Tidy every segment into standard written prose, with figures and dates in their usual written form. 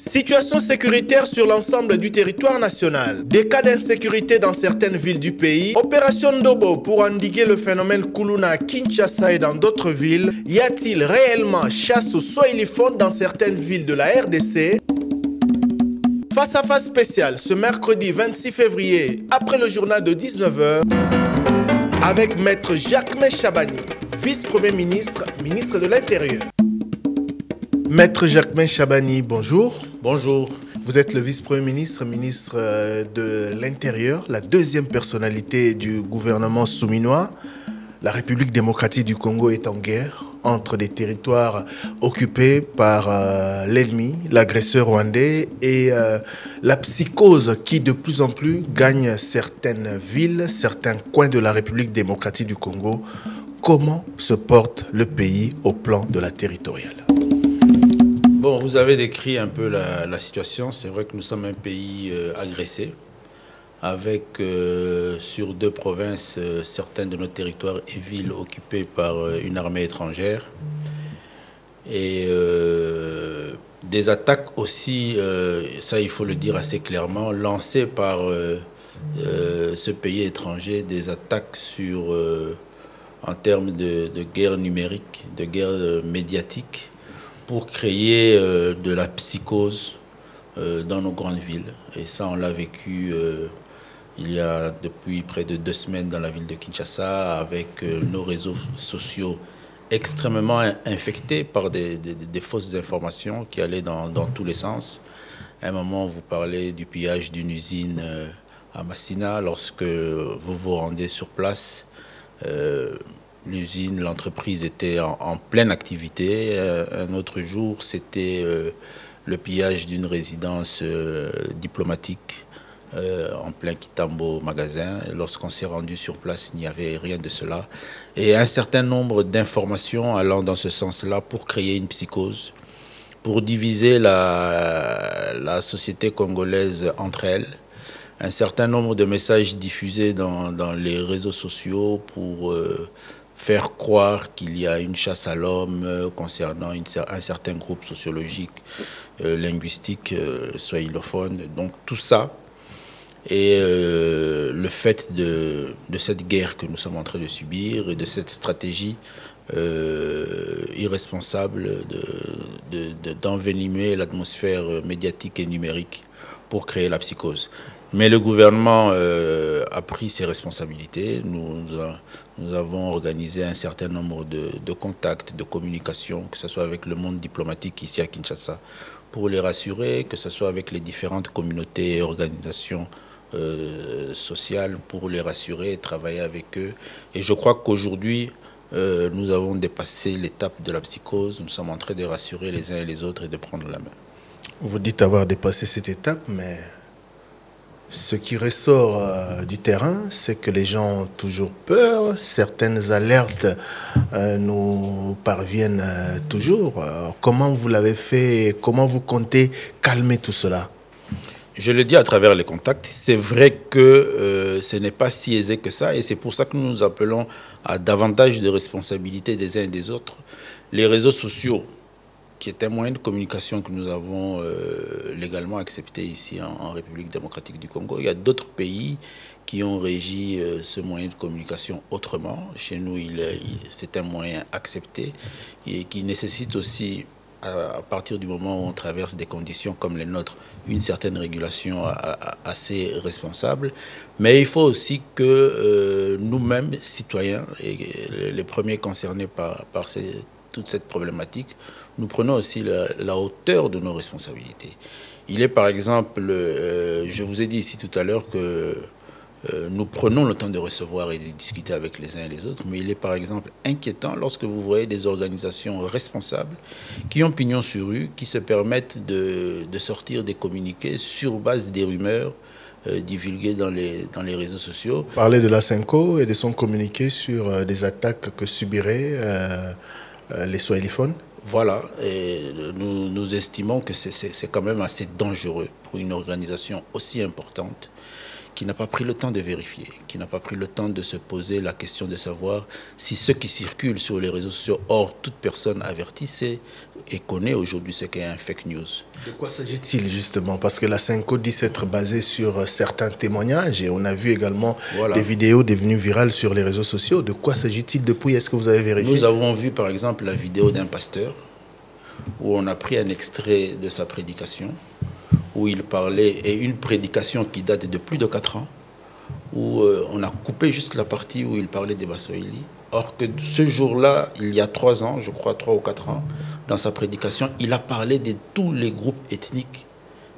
Situation sécuritaire sur l'ensemble du territoire national. Des cas d'insécurité dans certaines villes du pays. Opération Ndobo pour endiguer le phénomène Kuluna à Kinshasa et dans d'autres villes. Y a-t-il réellement chasse aux Swahiliphones dans certaines villes de la RDC? Face à face spécial ce mercredi 26 février, après le journal de 19 h, avec Maître Jacquemain Chabani, vice-premier ministre, ministre de l'Intérieur. Maître Jacquemain Chabani, bonjour. Bonjour. Vous êtes le vice-premier ministre, ministre de l'Intérieur, la deuxième personnalité du gouvernement souminois. La République démocratique du Congo est en guerre entre des territoires occupés par l'ennemi, l'agresseur rwandais, et la psychose qui de plus en plus gagne certaines villes, certains coins de la République démocratique du Congo. Comment se porte le pays au plan de la territoriale? Bon, vous avez décrit un peu la situation. C'est vrai que nous sommes un pays agressé, avec sur deux provinces, certains de nos territoires et villes occupées par une armée étrangère. Et des attaques aussi, ça il faut le dire assez clairement, lancées par ce pays étranger, des attaques sur, en termes de guerre numérique, de guerre médiatique, pour créer de la psychose dans nos grandes villes. Et ça, on l'a vécu il y a depuis près de 2 semaines dans la ville de Kinshasa, avec nos réseaux sociaux extrêmement infectés par des fausses informations qui allaient dans tous les sens. À un moment, vous parlez du pillage d'une usine à Massina. Lorsque vous vous rendez sur place, l'usine, l'entreprise était en pleine activité. Un autre jour, c'était le pillage d'une résidence diplomatique en plein Kitambo magasin. Lorsqu'on s'est rendu sur place, il n'y avait rien de cela. Et un certain nombre d'informations allant dans ce sens-là pour créer une psychose, pour diviser la société congolaise entre elles. Un certain nombre de messages diffusés dans les réseaux sociaux pour faire croire qu'il y a une chasse à l'homme concernant un certain groupe sociologique, linguistique, swahilophone. Donc tout ça, et le fait de cette guerre que nous sommes en train de subir et de cette stratégie irresponsable d'envenimer l'atmosphère médiatique et numérique pour créer la psychose. Mais le gouvernement a pris ses responsabilités. Nous avons organisé un certain nombre de contacts, de communication, que ce soit avec le monde diplomatique ici à Kinshasa, pour les rassurer, que ce soit avec les différentes communautés et organisations sociales, pour les rassurer et travailler avec eux. Et je crois qu'aujourd'hui, nous avons dépassé l'étape de la psychose. Nous sommes en train de rassurer les uns et les autres et de prendre la main. Vous dites avoir dépassé cette étape, mais ce qui ressort du terrain, c'est que les gens ont toujours peur. Certaines alertes nous parviennent toujours. Comment vous l'avez fait? Comment vous comptez calmer tout cela? Je le dis à travers les contacts. C'est vrai que ce n'est pas si aisé que ça. Et c'est pour ça que nous nous appelons à davantage de responsabilités des uns et des autres. Les réseaux sociaux, qui est un moyen de communication que nous avons légalement accepté ici en République démocratique du Congo. Il y a d'autres pays qui ont régi ce moyen de communication autrement. Chez nous, c'est un moyen accepté et qui nécessite aussi, à partir du moment où on traverse des conditions comme les nôtres, une certaine régulation assez responsable. Mais il faut aussi que nous-mêmes, citoyens, et les premiers concernés par toute cette problématique, nous prenons aussi la hauteur de nos responsabilités. Il est par exemple, je vous ai dit ici tout à l'heure que nous prenons le temps de recevoir et de discuter avec les uns et les autres, mais il est par exemple inquiétant lorsque vous voyez des organisations responsables qui ont pignon sur rue, qui se permettent de sortir des communiqués sur base des rumeurs divulguées dans les réseaux sociaux. Parler de la Senko et de son communiqué sur des attaques que subiraient les Swahiliphones. Voilà, et nous estimons que c'est quand même assez dangereux pour une organisation aussi importante qui n'a pas pris le temps de vérifier, qui n'a pas pris le temps de se poser la question de savoir si ce qui circule sur les réseaux sociaux, or toute personne avertie sait et connaît aujourd'hui ce qu'est un fake news. De quoi s'agit-il justement? Parce que la Senco dit s'être basée sur certains témoignages et on a vu également des vidéos devenues virales sur les réseaux sociaux. De quoi s'agit-il depuis? Est-ce que vous avez vérifié? Nous avons vu par exemple la vidéo d'un pasteur où on a pris un extrait de sa prédication, où il parlait, et une prédication qui date de plus de 4 ans, où on a coupé juste la partie où il parlait des Baswahili. Or que ce jour-là, il y a 3 ans, je crois 3 ou 4 ans, dans sa prédication, il a parlé de tous les groupes ethniques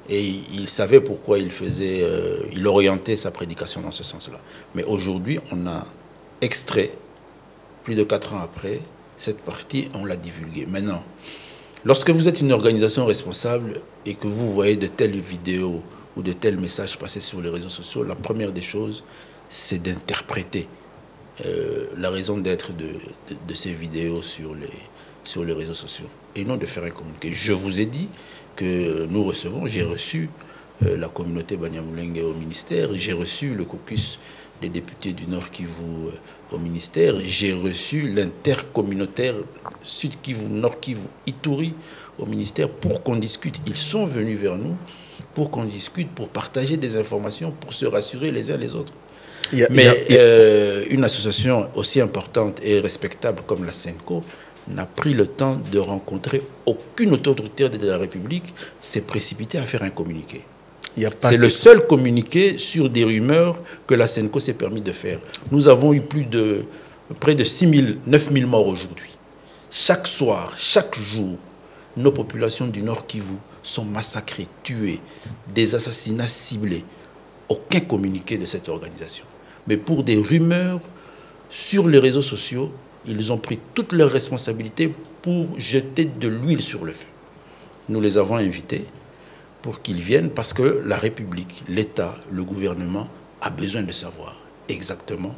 et il savait pourquoi il faisait, il orientait sa prédication dans ce sens-là. Mais aujourd'hui, on a extrait, plus de 4 ans après, cette partie, on l'a divulguée. Maintenant, lorsque vous êtes une organisation responsable et que vous voyez de telles vidéos ou de tels messages passer sur les réseaux sociaux, la première des choses, c'est d'interpréter la raison d'être de ces vidéos sur les réseaux sociaux et non de faire un communiqué. Je vous ai dit que nous recevons, j'ai reçu la communauté Banyamulenge au ministère, j'ai reçu le caucus des députés du Nord Kivu au ministère, j'ai reçu l'intercommunautaire Sud Kivu, Nord Kivu, Ituri au ministère pour qu'on discute. Ils sont venus vers nous pour qu'on discute, pour partager des informations, pour se rassurer les uns les autres. Une association aussi importante et respectable comme la Senco n'a pris le temps de rencontrer aucune autorité de la République, s'est précipité à faire un communiqué. C'est le seul communiqué sur des rumeurs que la Senco s'est permis de faire. Nous avons eu près de 9 000 morts aujourd'hui. Chaque soir, chaque jour, nos populations du Nord Kivu sont massacrées, tuées, des assassinats ciblés. Aucun communiqué de cette organisation. Mais pour des rumeurs sur les réseaux sociaux, ils ont pris toutes leurs responsabilités pour jeter de l'huile sur le feu. Nous les avons invités pour qu'ils viennent parce que la République, l'État, le gouvernement a besoin de savoir exactement,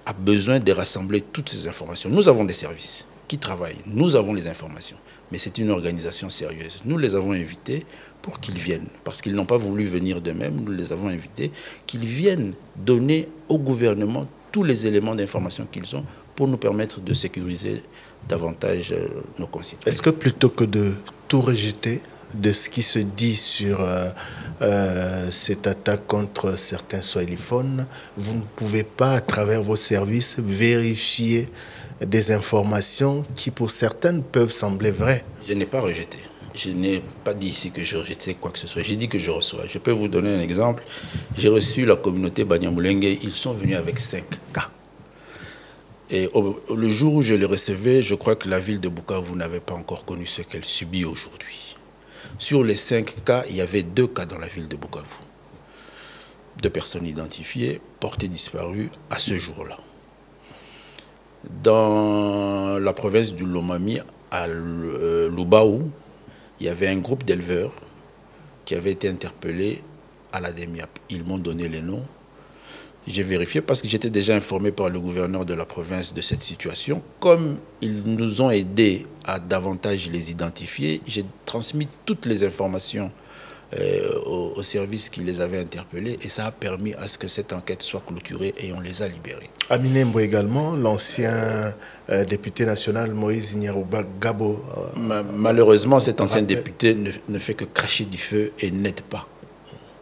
a besoin de rassembler toutes ces informations. Nous avons des services qui travaillent, nous avons les informations, mais c'est une organisation sérieuse. Nous les avons invités pour qu'ils viennent, parce qu'ils n'ont pas voulu venir d'eux-mêmes, nous les avons invités, qu'ils viennent donner au gouvernement tous les éléments d'information qu'ils ont pour nous permettre de sécuriser davantage nos concitoyens. Est-ce que plutôt que de tout rejeter de ce qui se dit sur cette attaque contre certains swahiliphones, vous ne pouvez pas, à travers vos services, vérifier des informations qui, pour certaines, peuvent sembler vraies? Je n'ai pas rejeté. Je n'ai pas dit ici que je rejetais quoi que ce soit. J'ai dit que je reçois. Je peux vous donner un exemple. J'ai reçu la communauté Banyamulenge. Ils sont venus avec 5 cas. Et le jour où je les recevais, je crois que la ville de Bukavu n'avait pas encore connu ce qu'elle subit aujourd'hui. Sur les 5 cas, il y avait 2 cas dans la ville de Bukavu. 2 personnes identifiées, portées disparues à ce jour-là. Dans la province du Lomami, à Lubaou, il y avait un groupe d'éleveurs qui avait été interpellé à la DEMIAP. Ils m'ont donné les noms. J'ai vérifié parce que j'étais déjà informé par le gouverneur de la province de cette situation. Comme ils nous ont aidés à davantage les identifier, j'ai transmis toutes les informations aux services qui les avaient interpellés et ça a permis à ce que cette enquête soit clôturée et on les a libérés. Aminembo également, l'ancien député national Moïse Nyarouba Gabo. Malheureusement, cet ancien député ne fait que cracher du feu et n'aide pas.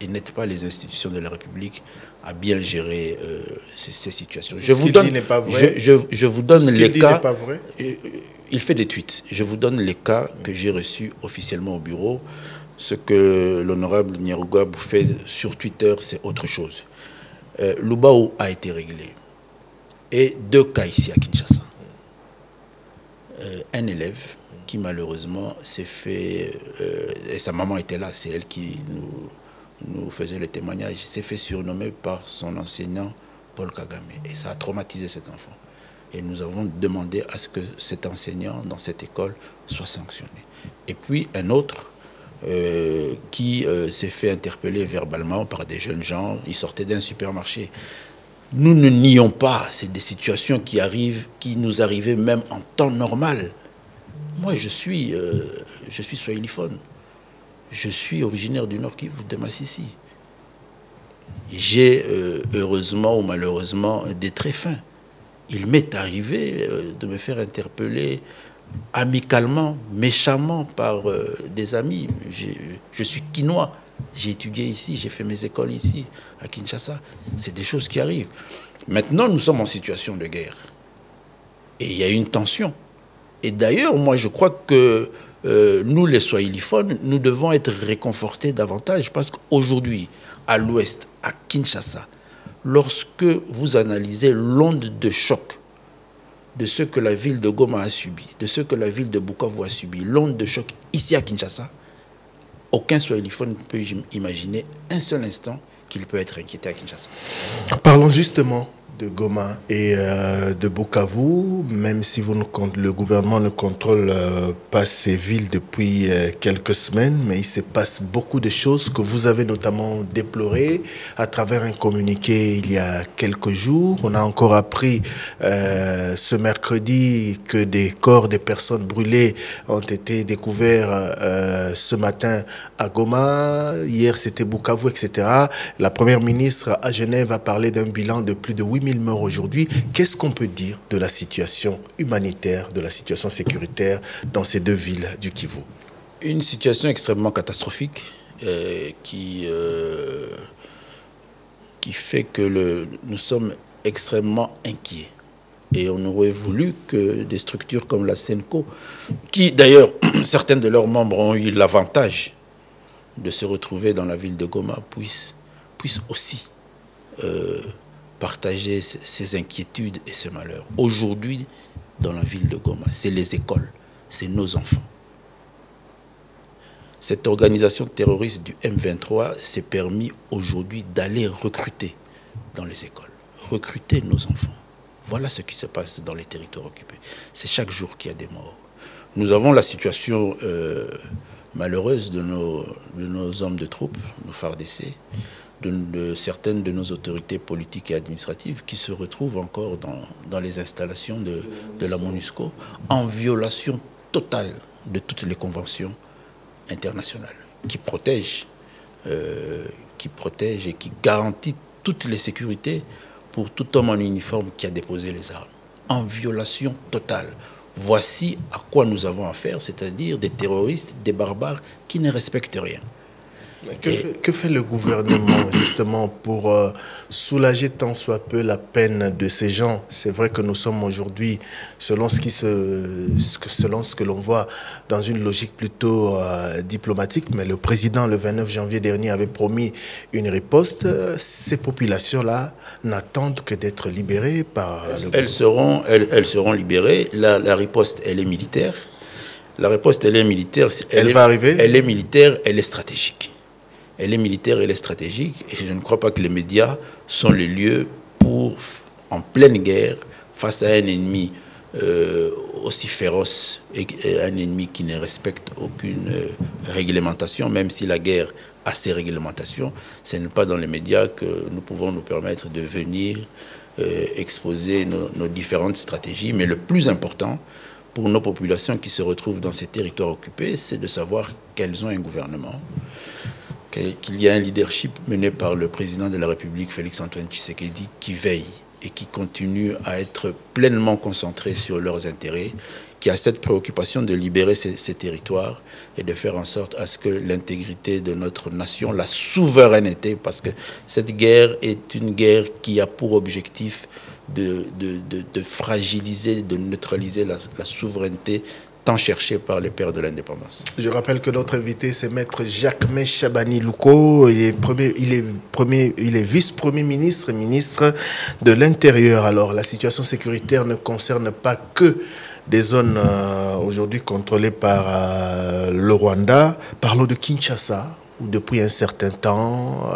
Il n'aide pas les institutions de la République à bien gérer ces situations. Je vous donne les cas. Il fait des tweets. Je vous donne les cas que j'ai reçus officiellement au bureau. Ce que l'honorable Nyarouba fait sur Twitter, c'est autre chose. Lubaou a été réglé. Et 2 cas ici à Kinshasa. Un élève qui malheureusement s'est fait, et sa maman était là, c'est elle qui nous faisait le témoignage, s'est fait surnommer par son enseignant Paul Kagame. Et ça a traumatisé cet enfant. Et nous avons demandé à ce que cet enseignant dans cette école soit sanctionné. Et puis un autre qui s'est fait interpeller verbalement par des jeunes gens. Il sortait d'un supermarché. Nous ne nions pas, c'est des situations qui arrivent, qui nous arrivaient même en temps normal. Moi, je suis swahiliphone. Je suis originaire du Nord Kivu, de Massissi. j'ai heureusement ou malheureusement des traits fins. Il m'est arrivé de me faire interpeller amicalement, méchamment par des amis. Je suis quinois, j'ai étudié ici, j'ai fait mes écoles ici, à Kinshasa. C'est des choses qui arrivent. Maintenant, nous sommes en situation de guerre. Et il y a une tension. Et d'ailleurs, moi, je crois que nous, les swahiliphones, nous devons être réconfortés davantage parce qu'aujourd'hui, à l'ouest, à Kinshasa, lorsque vous analysez l'onde de choc de ce que la ville de Goma a subi, de ce que la ville de Bukavu a subi, l'onde de choc ici à Kinshasa, aucun swahiliphone ne peut imaginer un seul instant qu'il peut être inquiété à Kinshasa. Parlons justement de Goma et de Bukavu, même si le gouvernement ne contrôle pas ces villes depuis quelques semaines, mais il se passe beaucoup de choses que vous avez notamment déplorées à travers un communiqué il y a quelques jours. On a encore appris ce mercredi que des corps des personnes brûlées ont été découverts ce matin à Goma. Hier, c'était Bukavu, etc. La première ministre à Genève a parlé d'un bilan de plus de 8000 morts aujourd'hui. Qu'est-ce qu'on peut dire de la situation humanitaire, de la situation sécuritaire dans ces deux villes du Kivu? Une situation extrêmement catastrophique qui fait que nous sommes extrêmement inquiets. Et on aurait voulu que des structures comme la SENCO, qui d'ailleurs, certains de leurs membres ont eu l'avantage de se retrouver dans la ville de Goma, puissent aussi partager ces inquiétudes et ce malheur. Aujourd'hui, dans la ville de Goma, c'est les écoles, c'est nos enfants. Cette organisation terroriste du M23 s'est permis aujourd'hui d'aller recruter dans les écoles, recruter nos enfants. Voilà ce qui se passe dans les territoires occupés. C'est chaque jour qu'il y a des morts. Nous avons la situation malheureuse de nos hommes de troupes, nos FARDC, de certaines de nos autorités politiques et administratives qui se retrouvent encore dans les installations de la MONUSCO en violation totale de toutes les conventions internationales qui protègent et qui garantissent toutes les sécurités pour tout homme en uniforme qui a déposé les armes. En violation totale. Voici à quoi nous avons affaire, c'est-à-dire des terroristes, des barbares qui ne respectent rien. Que fait le gouvernement justement pour soulager tant soit peu la peine de ces gens? C'est vrai que nous sommes aujourd'hui, selon ce que l'on voit, dans une logique plutôt diplomatique, mais le président, le 29 janvier dernier, avait promis une riposte. Ces populations-là n'attendent que d'être libérées par elles seront libérées. La riposte, elle est militaire. La riposte, elle est militaire. Elle va arriver. Elle est militaire, elle est stratégique. Elle est militaire, elle est stratégique, et je ne crois pas que les médias sont les lieux pour, en pleine guerre, face à un ennemi aussi féroce et un ennemi qui ne respecte aucune réglementation, même si la guerre a ses réglementations, ce n'est pas dans les médias que nous pouvons nous permettre de venir exposer nos différentes stratégies. Mais le plus important pour nos populations qui se retrouvent dans ces territoires occupés, c'est de savoir qu'elles ont un gouvernement, qu'il y a un leadership mené par le président de la République, Félix-Antoine Tshisekedi, qui veille et qui continue à être pleinement concentré sur leurs intérêts, qui a cette préoccupation de libérer ces territoires et de faire en sorte à ce que l'intégrité de notre nation, la souveraineté, parce que cette guerre est une guerre qui a pour objectif de fragiliser, de neutraliser la souveraineté tant cherché par les pères de l'indépendance. Je rappelle que notre invité, c'est Maître Jacquemain Chabani Louko. Il est vice-premier ministre, ministre de l'Intérieur. Alors, la situation sécuritaire ne concerne pas que des zones aujourd'hui contrôlées par le Rwanda. Parlons de Kinshasa, où depuis un certain temps,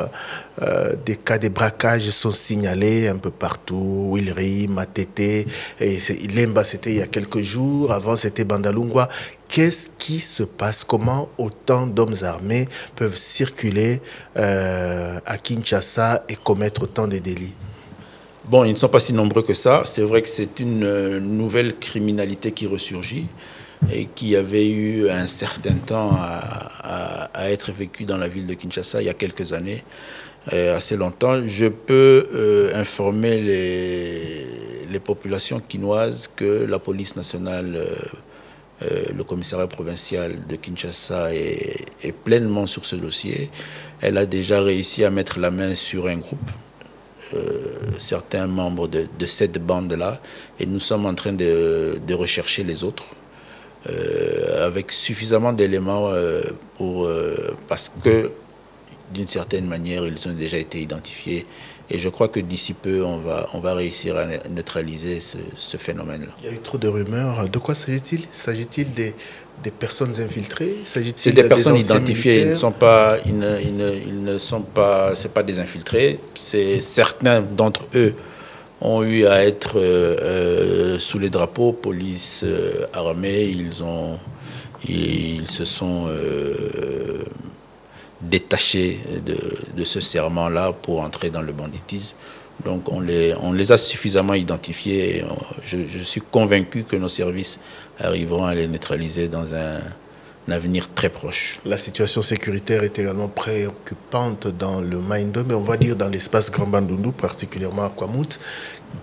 des cas de braquage sont signalés un peu partout. Wilry, Matete, et Lemba, c'était il y a quelques jours. Avant, c'était Bandalungwa. Qu'est-ce qui se passe? Comment autant d'hommes armés peuvent circuler à Kinshasa et commettre autant de délits? Bon, ils ne sont pas si nombreux que ça. C'est vrai que c'est une nouvelle criminalité qui ressurgit et qui avait eu un certain temps à à être vécu dans la ville de Kinshasa il y a quelques années, assez longtemps. Je peux informer les populations quinoises que la police nationale, le commissariat provincial de Kinshasa est pleinement sur ce dossier. Elle a déjà réussi à mettre la main sur un groupe, certains membres de cette bande-là, et nous sommes en train de rechercher les autres. Avec suffisamment d'éléments parce que d'une certaine manière ils ont déjà été identifiés, et je crois que d'ici peu on va réussir à neutraliser ce phénomène-là. Il y a eu trop de rumeurs. De quoi s'agit-il? S'agit-il des personnes infiltrées? C'est des personnes identifiées. Ils ne sont pas, c'est pas des infiltrés. C'est certains d'entre eux ont eu à être sous les drapeaux, police, armée. Ils se sont détachés de ce serment-là pour entrer dans le banditisme. Donc on les a suffisamment identifiés. Et je suis convaincu que nos services arriveront à les neutraliser dans un avenir très proche. La situation sécuritaire est également préoccupante dans le Maindombe, mais on va dire dans l'espace Grand Bandundu, particulièrement à Kwamouth.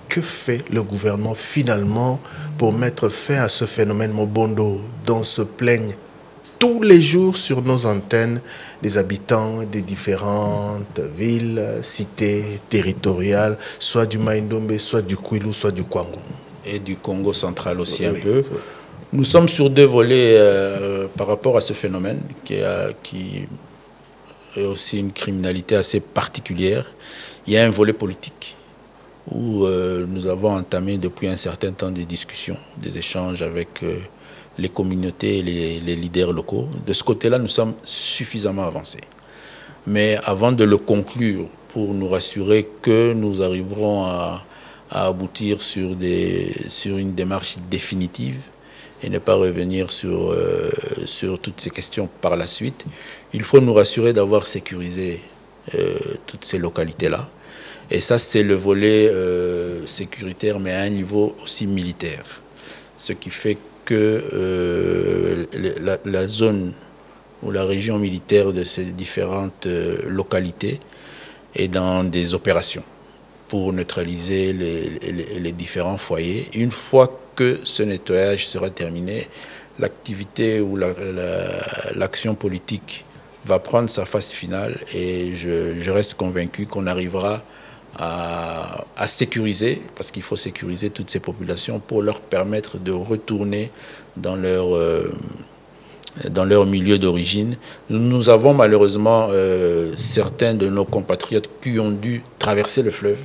Que fait le gouvernement finalement pour mettre fin à ce phénomène Mobondo dont se plaignent tous les jours sur nos antennes des habitants des différentes villes, cités territoriales, soit du Maindombe, soit du Kwilu, soit du Kwango. Et du Congo central aussi, oui, un peu. Oui. Nous sommes sur deux volets par rapport à ce phénomène qui est aussi une criminalité assez particulière. Il y a un volet politique où nous avons entamé depuis un certain temps des discussions, des échanges avec les communautés et les leaders locaux. De ce côté-là, nous sommes suffisamment avancés. Mais avant de le conclure, pour nous rassurer que nous arriverons à aboutir sur une démarche définitive et ne pas revenir sur toutes ces questions par la suite, il faut nous rassurer d'avoir sécurisé toutes ces localités-là. Et ça, c'est le volet sécuritaire, mais à un niveau aussi militaire. Ce qui fait que la zone ou la région militaire de ces différentes localités est dans des opérations pour neutraliser les différents foyers. Une fois que ce nettoyage sera terminé, l'activité ou l'action politique va prendre sa phase finale, et je reste convaincu qu'on arrivera à sécuriser, parce qu'il faut sécuriser toutes ces populations pour leur permettre de retourner dans leur milieu d'origine. Nous avons malheureusement certains de nos compatriotes qui ont dû traverser le fleuve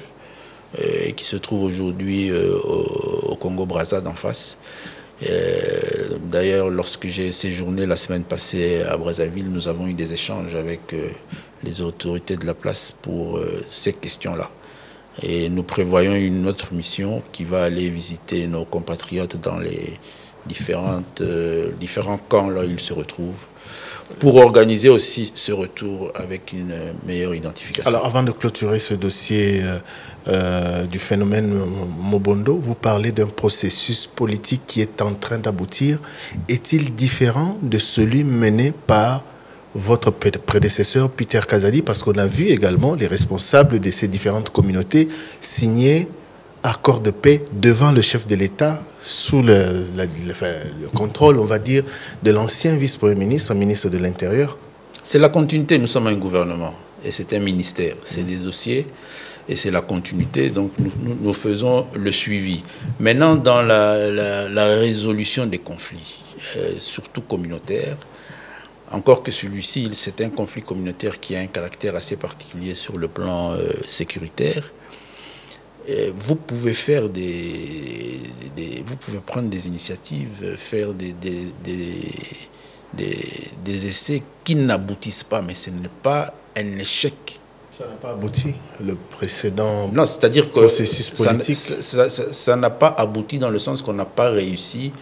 et qui se trouvent aujourd'hui au Congo-Brazzaville d'en face. D'ailleurs, lorsque j'ai séjourné la semaine passée à Brazzaville, nous avons eu des échanges avec les autorités de la place pour ces questions-là. Et nous prévoyons une autre mission qui va aller visiter nos compatriotes dans les différents camps là où ils se retrouvent, pour organiser aussi ce retour avec une meilleure identification. Alors, avant de clôturer ce dossier du phénomène Mobondo, vous parlez d'un processus politique qui est en train d'aboutir. Est-il différent de celui mené par votre prédécesseur Peter Kazadi? Parce qu'on a vu également les responsables de ces différentes communautés signer accord de paix devant le chef de l'État sous le contrôle, on va dire, de l'ancien vice-premier ministre, ministre de l'Intérieur. C'est la continuité. Nous sommes un gouvernement et c'est un ministère. C'est des dossiers et c'est la continuité. Donc nous faisons le suivi. Maintenant, dans la résolution des conflits, surtout communautaires, encore que celui-ci, c'est un conflit communautaire qui a un caractère assez particulier sur le plan sécuritaire. Vous pouvez faire vous pouvez prendre des initiatives, faire des essais qui n'aboutissent pas, mais ce n'est pas un échec. Ça n'a pas abouti, le précédent non, c'est-à-dire que processus politique. Ça n'a pas abouti dans le sens qu'on n'a pas réussi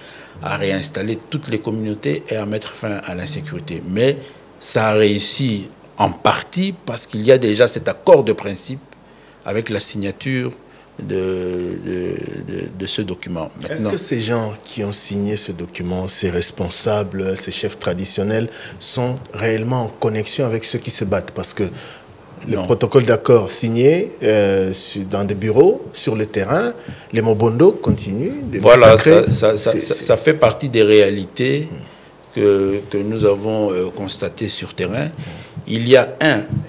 à réinstaller toutes les communautés et à mettre fin à l'insécurité. Mais ça a réussi en partie parce qu'il y a déjà cet accord de principe avec la signature de ce document. Est-ce que ces gens qui ont signé ce document, ces responsables, ces chefs traditionnels, sont réellement en connexion avec ceux qui se battent? Parce que le protocole d'accord signé dans des bureaux, sur le terrain, les Mobondo continuent de massacrer. Ça fait partie des réalités que nous avons constatées sur terrain. Il y a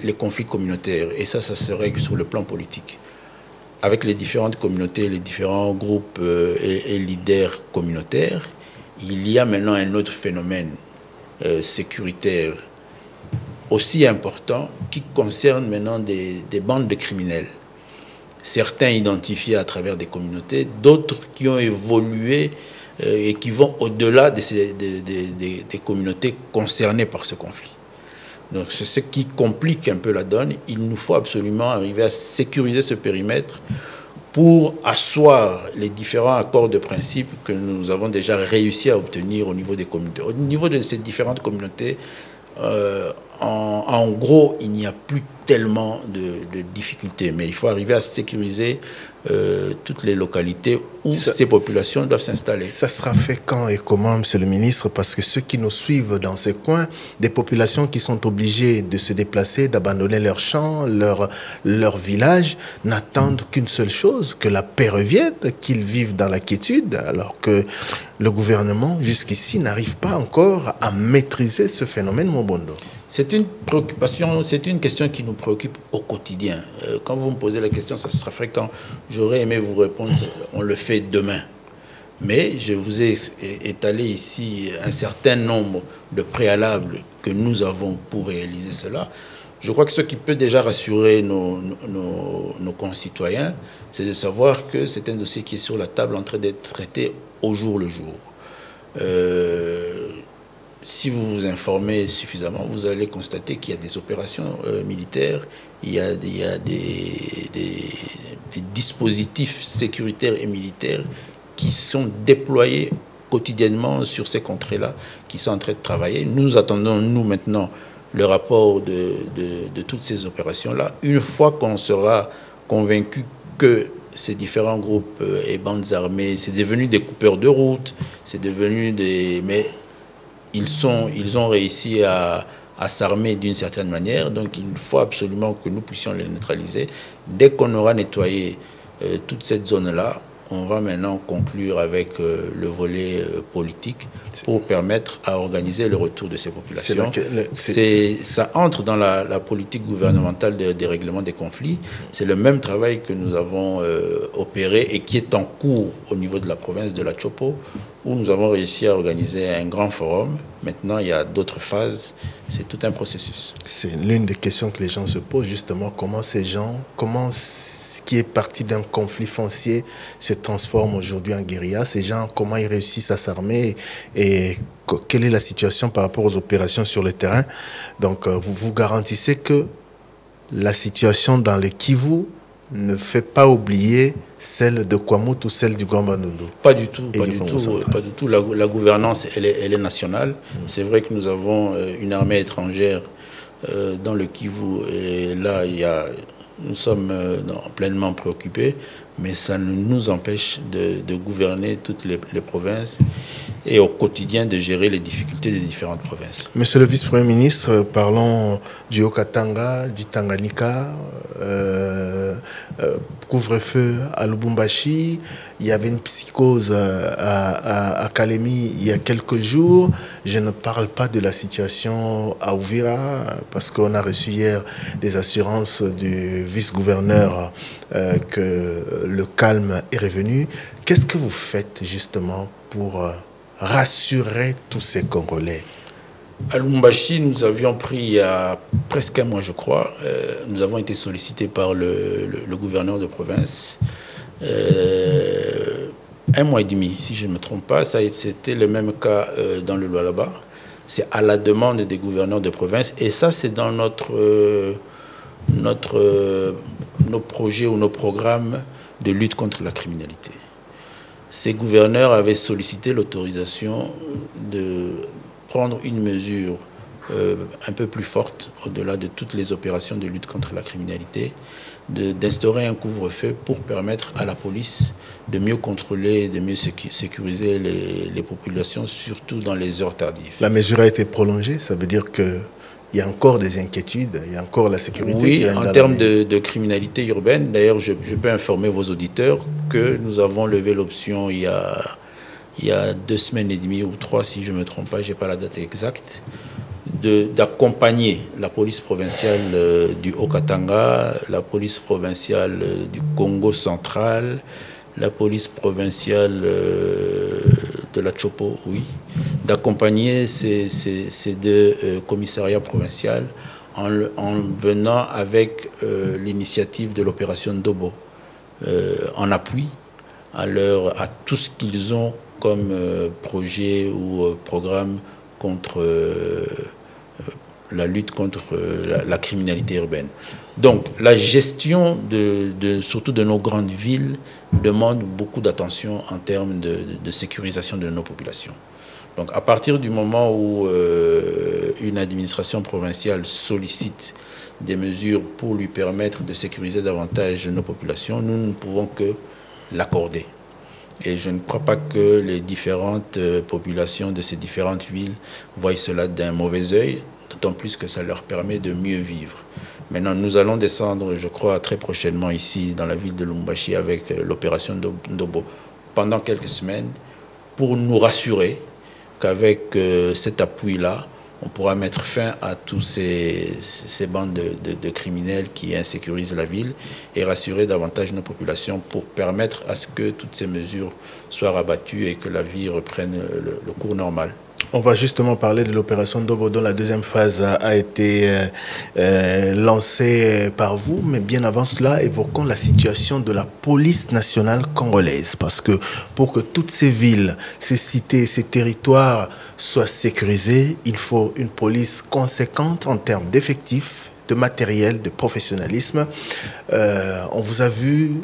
les conflits communautaires, et ça se règle sur le plan politique. Avec les différentes communautés, les différents groupes et leaders communautaires, il y a maintenant un autre phénomène sécuritaire aussi important qui concerne maintenant des bandes de criminels. Certains identifiés à travers des communautés, d'autres qui ont évolué et qui vont au-delà des communautés concernées par ce conflit. Donc c'est ce qui complique un peu la donne. Il nous faut absolument arriver à sécuriser ce périmètre pour asseoir les différents accords de principe que nous avons déjà réussi à obtenir au niveau des communautés. Au niveau de ces différentes communautés, en gros, il n'y a plus tellement de difficultés, mais il faut arriver à sécuriser toutes les localités où ces populations doivent s'installer. Ça sera fait quand et comment, Monsieur le ministre? Parce que ceux qui nous suivent dans ces coins, des populations qui sont obligées de se déplacer, d'abandonner leurs champs, leur village, n'attendent qu'une seule chose, que la paix revienne, qu'ils vivent dans la quiétude, alors que le gouvernement, jusqu'ici, n'arrive pas encore à maîtriser ce phénomène Mobondo. C'est une préoccupation, c'est une question qui nous préoccupe au quotidien. Quand vous me posez la question, ça sera fréquent. J'aurais aimé vous répondre, on le fait demain. Mais je vous ai étalé ici un certain nombre de préalables que nous avons pour réaliser cela. Je crois que ce qui peut déjà rassurer nos concitoyens, c'est de savoir que c'est un dossier qui est sur la table en train d'être traité au jour le jour. Si vous vous informez suffisamment, vous allez constater qu'il y a des opérations militaires, il y a des dispositifs sécuritaires et militaires qui sont déployés quotidiennement sur ces contrées-là, qui sont en train de travailler. Nous attendons, nous, maintenant, le rapport de toutes ces opérations-là. Une fois qu'on sera convaincu que ces différents groupes et bandes armées, c'est devenu des coupeurs de route, c'est devenu des... Mais ils ont réussi à s'armer d'une certaine manière, donc il faut absolument que nous puissions les neutraliser. Dès qu'on aura nettoyé toute cette zone-là, on va maintenant conclure avec le volet politique pour permettre à organiser le retour de ces populations. Ça entre dans la politique gouvernementale de dérèglement des conflits. C'est le même travail que nous avons opéré et qui est en cours au niveau de la province de la Chopo, où nous avons réussi à organiser un grand forum. Maintenant, il y a d'autres phases. C'est tout un processus. C'est l'une des questions que les gens se posent, justement, comment ces gens, ce qui est parti d'un conflit foncier se transforme aujourd'hui en guérilla. Ces gens, comment ils réussissent à s'armer et quelle est la situation par rapport aux opérations sur le terrain. Donc, vous vous garantissez que la situation dans le Kivu ne fait pas oublier celle de Kwamut ou celle du Grand Bandundu? Pas du tout, pas du tout. La gouvernance, elle est nationale. C'est vrai que nous avons une armée étrangère dans le Kivu. Et là, nous sommes pleinement préoccupés, mais ça ne nous empêche de gouverner toutes les provinces et au quotidien de gérer les difficultés des différentes provinces. Monsieur le vice-premier ministre, parlons du Haut-Katanga, du Tanganyika, couvre-feu à Lubumbashi. Il y avait une psychose à Kalemi il y a quelques jours. Je ne parle pas de la situation à Uvira, parce qu'on a reçu hier des assurances du vice-gouverneur que le calme est revenu. Qu'est-ce que vous faites justement pour rassurer tous ces Congolais? À Lubumbashi, nous avions pris il y a presque un mois, je crois. Nous avons été sollicités par le gouverneur de province. Un mois et demi, si je ne me trompe pas. C'était le même cas dans le Lualaba. C'est à la demande des gouverneurs de province. Et ça, c'est dans nos projets ou nos programmes de lutte contre la criminalité. Ces gouverneurs avaient sollicité l'autorisation de prendre une mesure un peu plus forte, au-delà de toutes les opérations de lutte contre la criminalité, d'instaurer un couvre-feu pour permettre à la police de mieux contrôler, de mieux sécuriser les populations, surtout dans les heures tardives. La mesure a été prolongée, ça veut dire qu'il y a encore des inquiétudes, il y a encore la sécurité. Oui, en termes de criminalité urbaine, d'ailleurs, je peux informer vos auditeurs que nous avons levé l'option il y a 2 semaines et demie ou 3, si je ne me trompe pas, je n'ai pas la date exacte, d'accompagner la police provinciale du Haut-Katanga, la police provinciale du Congo central, la police provinciale de la Chopo, oui, d'accompagner ces 2 commissariats provinciaux en venant avec l'initiative de l'opération Ndobo en appui à tout ce qu'ils ont comme projet ou programme contre la lutte contre la criminalité urbaine. Donc la gestion surtout de nos grandes villes demande beaucoup d'attention en termes de sécurisation de nos populations. Donc à partir du moment où une administration provinciale sollicite des mesures pour lui permettre de sécuriser davantage nos populations, nous ne pouvons que l'accorder. Et je ne crois pas que les différentes populations de ces différentes villes voient cela d'un mauvais œil, d'autant plus que ça leur permet de mieux vivre. Maintenant, nous allons descendre, je crois, très prochainement ici dans la ville de Lubumbashi avec l'opération Ndobo pendant quelques semaines pour nous rassurer qu'avec cet appui-là, on pourra mettre fin à tous ces bandes de criminels qui insécurisent la ville et rassurer davantage nos populations pour permettre à ce que toutes ces mesures soient rabattues et que la vie reprenne le cours normal. On va justement parler de l'opération Ndobo dont la 2e phase a été lancée par vous, mais bien avant cela, évoquons la situation de la police nationale congolaise, parce que pour que toutes ces villes, ces cités, ces territoires soient sécurisés, il faut une police conséquente en termes d'effectifs, de matériel, de professionnalisme. On vous a vu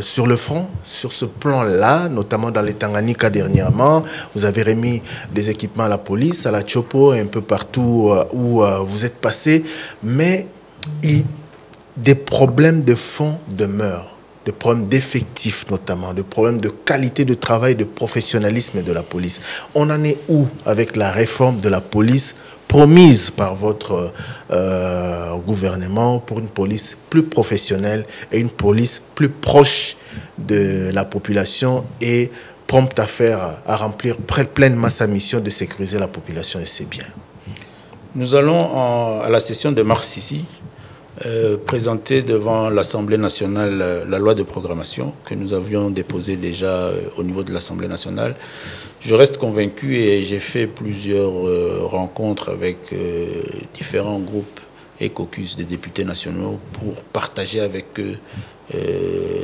sur le front, sur ce plan-là, notamment dans les Tanganyika dernièrement. Vous avez remis des équipements à la police, à la Chopo, et un peu partout où vous êtes passé. Mais des problèmes de fond demeurent, des problèmes d'effectifs notamment, des problèmes de qualité de travail, de professionnalisme de la police. On en est où avec la réforme de la police promise par votre gouvernement pour une police plus professionnelle et une police plus proche de la population et prompte à remplir pleinement sa mission de sécuriser la population et ses biens? Nous allons à la session de mars ici présenter devant l'Assemblée nationale la loi de programmation que nous avions déposée déjà au niveau de l'Assemblée nationale. Je reste convaincu et j'ai fait plusieurs rencontres avec différents groupes et caucus de députés nationaux pour partager avec eux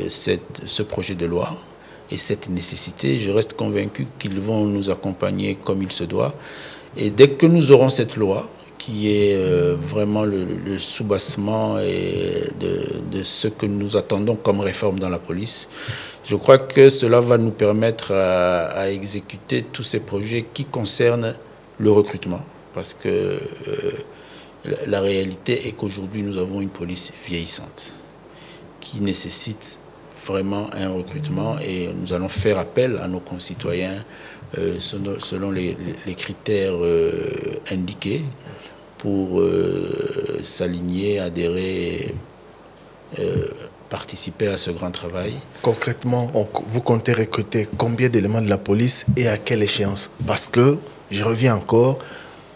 ce projet de loi et cette nécessité. Je reste convaincu qu'ils vont nous accompagner comme il se doit. Et dès que nous aurons cette loi, qui est vraiment le soubassement de ce que nous attendons comme réforme dans la police. Je crois que cela va nous permettre à exécuter tous ces projets qui concernent le recrutement. Parce que la réalité est qu'aujourd'hui, nous avons une police vieillissante qui nécessite vraiment un recrutement et nous allons faire appel à nos concitoyens selon les critères indiqués pour s'aligner, adhérer, participer à ce grand travail. Concrètement, vous comptez recruter combien d'éléments de la police et à quelle échéance? Parce que, je reviens encore,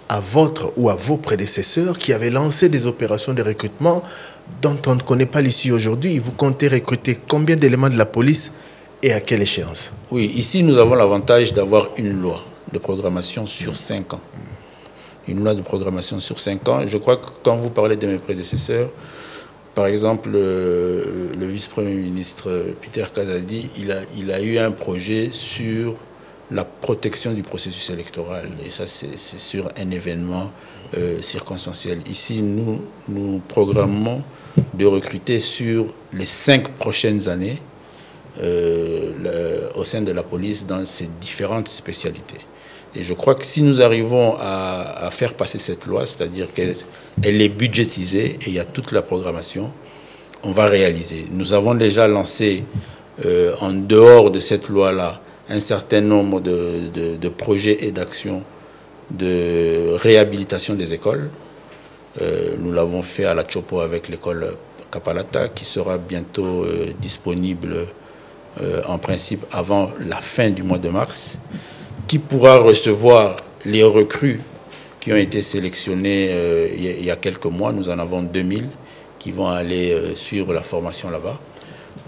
à votre ou à vos prédécesseurs qui avaient lancé des opérations de recrutement dont on ne connaît pas l'issue aujourd'hui. Vous comptez recruter combien d'éléments de la police et à quelle échéance? Oui, ici nous avons l'avantage d'avoir une loi de programmation sur 5 ans. Une loi de programmation sur 5 ans. Je crois que quand vous parlez de mes prédécesseurs, par exemple, le vice-premier ministre Peter Kazadi, il a eu un projet sur la protection du processus électoral. Et ça, c'est sur un événement circonstanciel. Ici, nous programmons de recruter sur les 5 prochaines années au sein de la police dans ces différentes spécialités. Et je crois que si nous arrivons à faire passer cette loi, c'est-à-dire qu'elle est budgétisée et il y a toute la programmation, on va réaliser. Nous avons déjà lancé, en dehors de cette loi-là, un certain nombre de projets et d'actions de réhabilitation des écoles. Nous l'avons fait à la Chopo avec l'école Kapalata, qui sera bientôt disponible en principe avant la fin du mois de mars, qui pourra recevoir les recrues qui ont été sélectionnées il y a quelques mois. Nous en avons 2000 qui vont aller suivre la formation là-bas.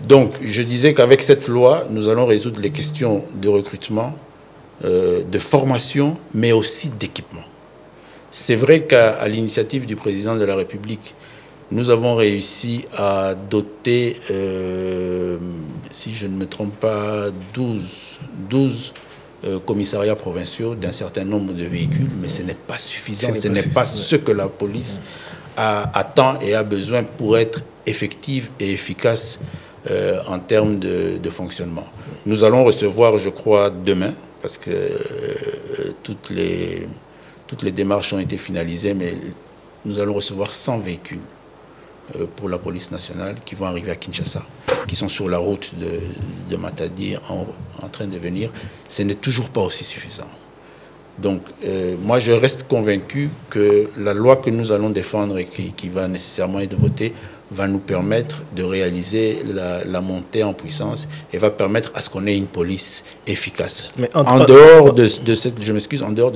Donc, je disais qu'avec cette loi, nous allons résoudre les questions de recrutement, de formation, mais aussi d'équipement. C'est vrai qu'à l'initiative du président de la République, nous avons réussi à doter, si je ne me trompe pas, 12 commissariats provinciaux d'un certain nombre de véhicules, mais ce n'est pas suffisant, ce n'est pas ce que la police attend et a besoin pour être effective et efficace en termes de fonctionnement. Nous allons recevoir, je crois, demain, parce que toutes les démarches ont été finalisées, mais nous allons recevoir 100 véhicules pour la police nationale qui vont arriver à Kinshasa, qui sont sur la route de Matadi en train de venir. Ce n'est toujours pas aussi suffisant. Donc, moi, je reste convaincu que la loi que nous allons défendre et qui va nécessairement être votée va nous permettre de réaliser la montée en puissance et va permettre à ce qu'on ait une police efficace. Mais en dehors de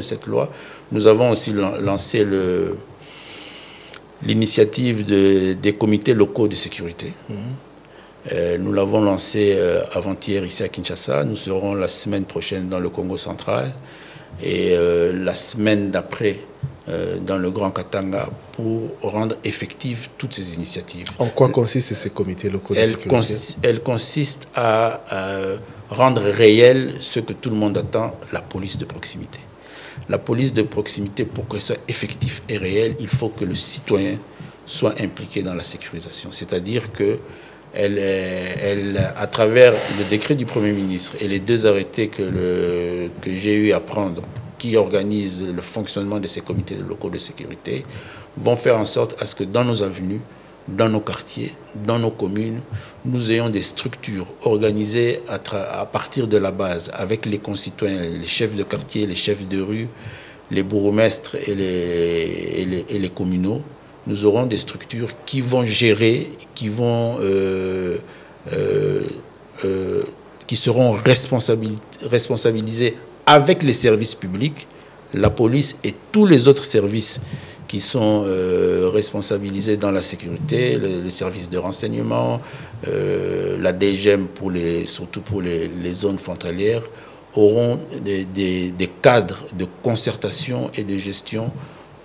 cette loi, nous avons aussi lancé l'initiative des comités locaux de sécurité. Nous l'avons lancé avant-hier ici à Kinshasa. Nous serons la semaine prochaine dans le Congo central et la semaine d'après dans le Grand Katanga pour rendre effectives toutes ces initiatives. En quoi consistent ces comités locaux de sécurité? Elles consistent à rendre réel ce que tout le monde attend, la police de proximité. La police de proximité, pour que ce soit effectif et réel, il faut que le citoyen soit impliqué dans la sécurisation. C'est-à-dire que à travers le décret du Premier ministre et les 2 arrêtés que j'ai eu à prendre, qui organisent le fonctionnement de ces comités locaux de sécurité, vont faire en sorte à ce que dans nos avenues, dans nos quartiers, dans nos communes, nous ayons des structures organisées à partir de la base, avec les concitoyens, les chefs de quartier, les chefs de rue, les bourgmestres et les communaux. Nous aurons des structures qui vont gérer, qui seront responsabilisées avec les services publics, la police et tous les autres services qui sont responsabilisés dans la sécurité, les services de renseignement, la DGM surtout pour les zones frontalières, auront des cadres de concertation et de gestion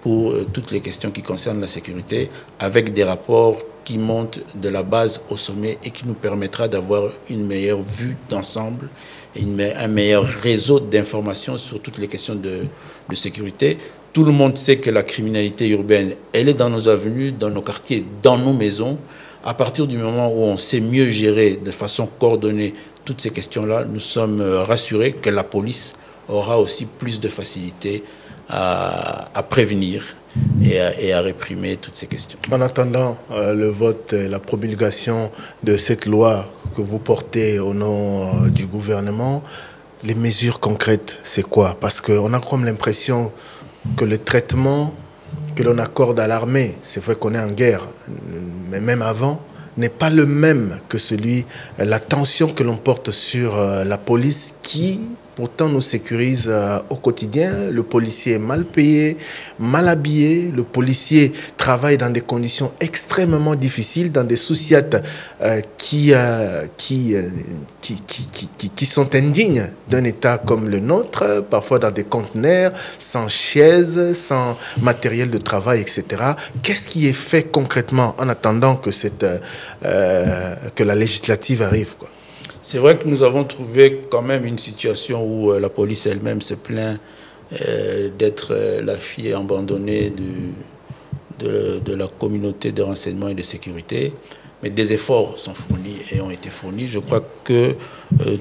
pour toutes les questions qui concernent la sécurité, avec des rapports qui montent de la base au sommet et qui nous permettra d'avoir une meilleure vue d'ensemble et un meilleur réseau d'informations sur toutes les questions de sécurité. Tout le monde sait que la criminalité urbaine, elle est dans nos avenues, dans nos quartiers, dans nos maisons. À partir du moment où on sait mieux gérer de façon coordonnée toutes ces questions-là, nous sommes rassurés que la police aura aussi plus de facilité à prévenir et à réprimer toutes ces questions. En attendant le vote, la promulgation de cette loi que vous portez au nom du gouvernement, les mesures concrètes, c'est quoi? Parce qu'on a comme l'impression que le traitement que l'on accorde à l'armée, c'est vrai qu'on est en guerre, mais même avant, n'est pas le même que la tension que l'on porte sur la police qui, pourtant, nous sécurise au quotidien. Le policier est mal payé, mal habillé. Le policier travaille dans des conditions extrêmement difficiles, dans des sous-siates qui sont indignes d'un État comme le nôtre, parfois dans des conteneurs, sans chaises, sans matériel de travail, etc. Qu'est-ce qui est fait concrètement en attendant que la législative arrive, quoi? C'est vrai que nous avons trouvé quand même une situation où la police elle-même se plaint d'être la fille abandonnée de la communauté de renseignement et de sécurité. mais des efforts sont fournis et ont été fournis. Je crois que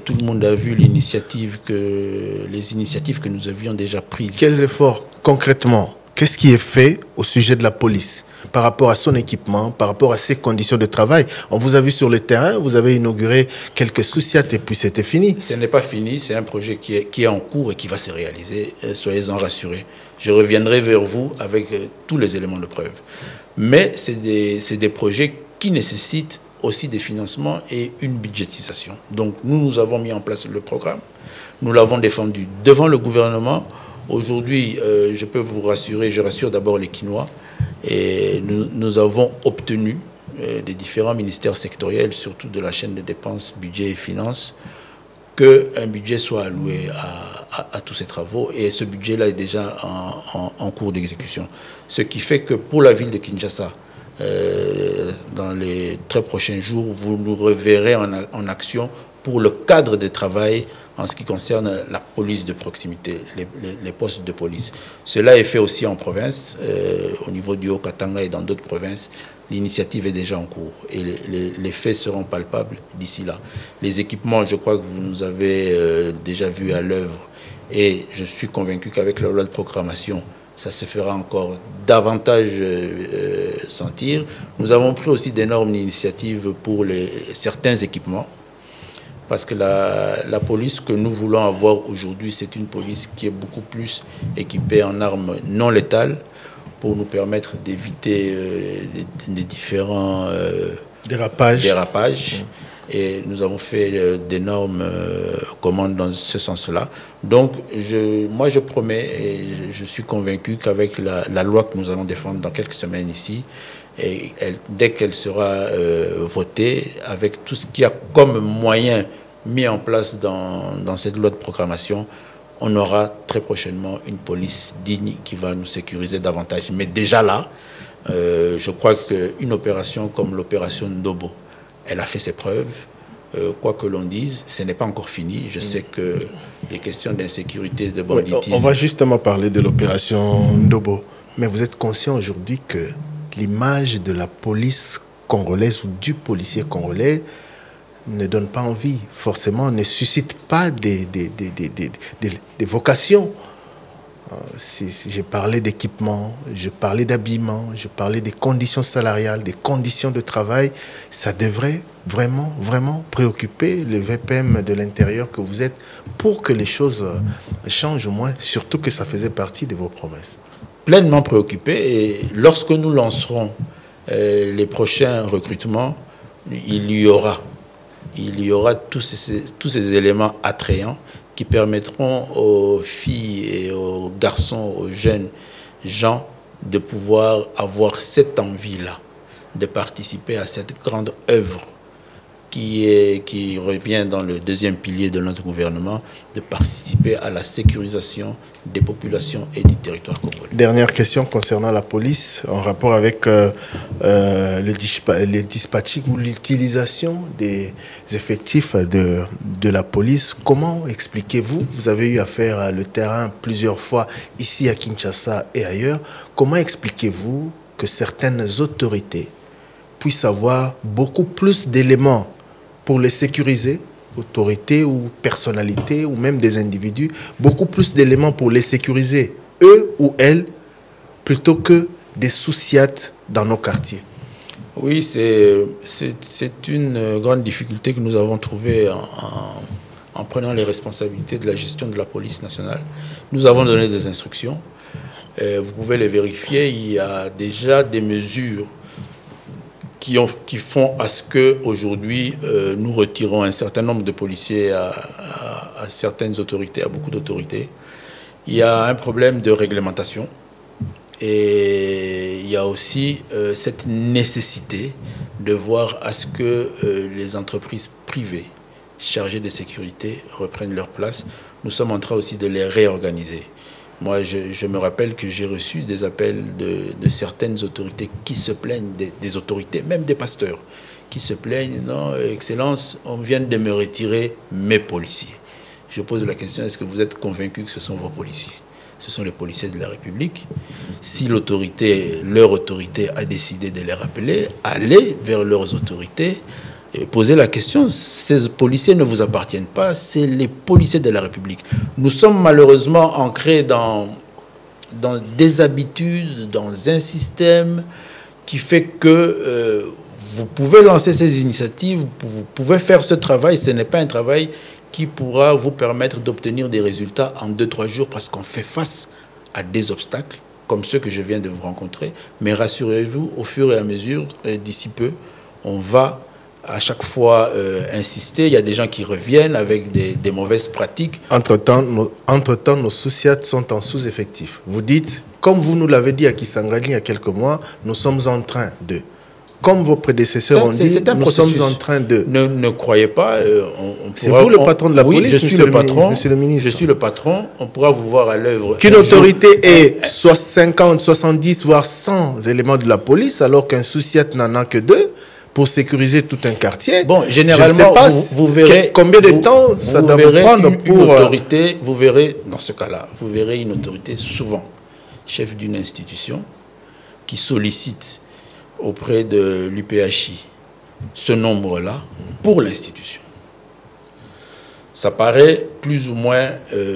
tout le monde a vu les initiatives que nous avions déjà prises. Quels efforts concrètement? Qu'est-ce qui est fait au sujet de la police par rapport à son équipement, par rapport à ses conditions de travail? On vous a vu sur le terrain, vous avez inauguré quelques souciats et puis c'était fini. Ce n'est pas fini, c'est un projet qui est en cours et qui va se réaliser. Soyez-en rassurés. Je reviendrai vers vous avec tous les éléments de preuve. Mais c'est des projets qui nécessitent aussi des financements et une budgétisation. Donc nous avons mis en place le programme. Nous l'avons défendu devant le gouvernement. Aujourd'hui, je peux vous rassurer, je rassure d'abord les Quinois, et nous avons obtenu des différents ministères sectoriels, surtout de la chaîne de dépenses, budget et finances, qu'un budget soit alloué à tous ces travaux. Et ce budget-là est déjà en cours d'exécution. Ce qui fait que pour la ville de Kinshasa, dans les très prochains jours, vous nous reverrez en action pour le cadre de travail en ce qui concerne la police de proximité, les postes de police. Cela est fait aussi en province, au niveau du Haut-Katanga et dans d'autres provinces. L'initiative est déjà en cours et les faits seront palpables d'ici là. Les équipements, je crois que vous nous avez déjà vus à l'œuvre et je suis convaincu qu'avec la loi de programmation, ça se fera encore davantage sentir. Nous avons pris aussi d'énormes initiatives pour certains équipements. Parce que la police que nous voulons avoir aujourd'hui, c'est une police qui est beaucoup plus équipée en armes non létales pour nous permettre d'éviter des différents dérapages. Et nous avons fait d'énormes commandes dans ce sens-là. Donc, moi, je promets et je suis convaincu qu'avec la loi que nous allons défendre dans quelques semaines ici, et dès qu'elle sera votée, avec tout ce qu'il y a comme moyen mis en place dans cette loi de programmation, on aura très prochainement une police digne qui va nous sécuriser davantage. Mais déjà là, je crois qu'une opération comme l'opération Ndobo, elle a fait ses preuves. Quoi que l'on dise, ce n'est pas encore fini. Je sais que les questions d'insécurité, de banditisme... On va justement parler de l'opération Ndobo. Mais vous êtes conscient aujourd'hui que l'image de la police congolaise ou du policier congolais ne donne pas envie, forcément, ne suscite pas des vocations. J'ai parlé d'équipement, je parlais d'habillement, je parlais des conditions salariales, des conditions de travail. Ça devrait vraiment, vraiment préoccuper le VPM de l'intérieur que vous êtes pour que les choses changent au moins, surtout que ça faisait partie de vos promesses. Pleinement préoccupé, et lorsque nous lancerons les prochains recrutements, il y aura tous ces éléments attrayants qui permettront aux filles et aux garçons, aux jeunes gens de pouvoir avoir cette envie-là de participer à cette grande œuvre qui revient dans le deuxième pilier de notre gouvernement, de participer à la sécurisation des populations et du territoire congolais. Dernière question concernant la police, en rapport avec le dispatching ou l'utilisation des effectifs de la police. Comment expliquez-vous, vous avez eu affaire à le terrain plusieurs fois ici à Kinshasa et ailleurs, comment expliquez-vous que certaines autorités puissent avoir beaucoup plus d'éléments pour les sécuriser, autorités ou personnalités ou même des individus, beaucoup plus d'éléments pour les sécuriser, eux ou elles, plutôt que des souciates dans nos quartiers? Oui, c'est une grande difficulté que nous avons trouvée en prenant les responsabilités de la gestion de la police nationale. Nous avons donné des instructions. Vous pouvez les vérifier. Il y a déjà des mesures qui font à ce qu'aujourd'hui, nous retirons un certain nombre de policiers à certaines autorités, à beaucoup d'autorités. Il y a un problème de réglementation et il y a aussi cette nécessité de voir à ce que les entreprises privées chargées de sécurité reprennent leur place. Nous sommes en train aussi de les réorganiser. Moi, je me rappelle que j'ai reçu des appels de certaines autorités qui se plaignent, des autorités, même des pasteurs, qui se plaignent. Non, Excellence, on vient de me retirer mes policiers. Je pose la question, est-ce que vous êtes convaincu que ce sont vos policiers? ce sont les policiers de la République. Si leur autorité a décidé de les rappeler, allez vers leurs autorités et posez la question. Ces policiers ne vous appartiennent pas, c'est les policiers de la République. Nous sommes malheureusement ancrés dans des habitudes, dans un système qui fait que vous pouvez lancer ces initiatives, vous pouvez faire ce travail, ce n'est pas un travail qui pourra vous permettre d'obtenir des résultats en 2-3 jours parce qu'on fait face à des obstacles comme ceux que je viens de vous rencontrer. Mais rassurez-vous, au fur et à mesure, d'ici peu, on va à chaque fois insister. Il y a des gens qui reviennent avec des mauvaises pratiques. Entre-temps, nos sociétés sont en sous-effectif. Vous dites, comme vous nous l'avez dit à Kisangani il y a quelques mois, nous sommes en train de... Comme vos prédécesseurs ont dit, nous sommes en train de... Ne croyez pas... C'est vous le patron de la police, je suis le patron, monsieur le ministre. Je suis le patron, on pourra vous voir à l'œuvre. Qu'une autorité ait 50, 70, voire 100 éléments de la police, alors qu'un société n'en a que 2, pour sécuriser tout un quartier. Bon, généralement, vous verrez combien de temps ça doit prendre pour... Une autorité, vous verrez, dans ce cas-là, vous verrez une autorité, souvent, chef d'une institution, qui sollicite auprès de l'UPHI ce nombre-là pour l'institution. Ça paraît plus ou moins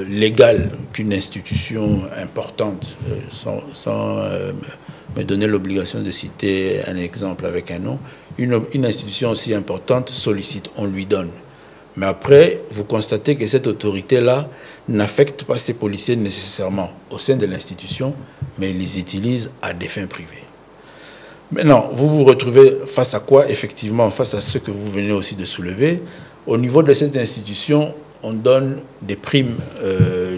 légal qu'une institution importante, sans me donner l'obligation de citer un exemple avec un nom. Une institution aussi importante sollicite, on lui donne. Mais après, vous constatez que cette autorité-là n'affecte pas ces policiers nécessairement au sein de l'institution, mais les utilise à des fins privées. Maintenant, vous vous retrouvez face à quoi? Effectivement, face à ce que vous venez aussi de soulever. Au niveau de cette institution, on donne des primes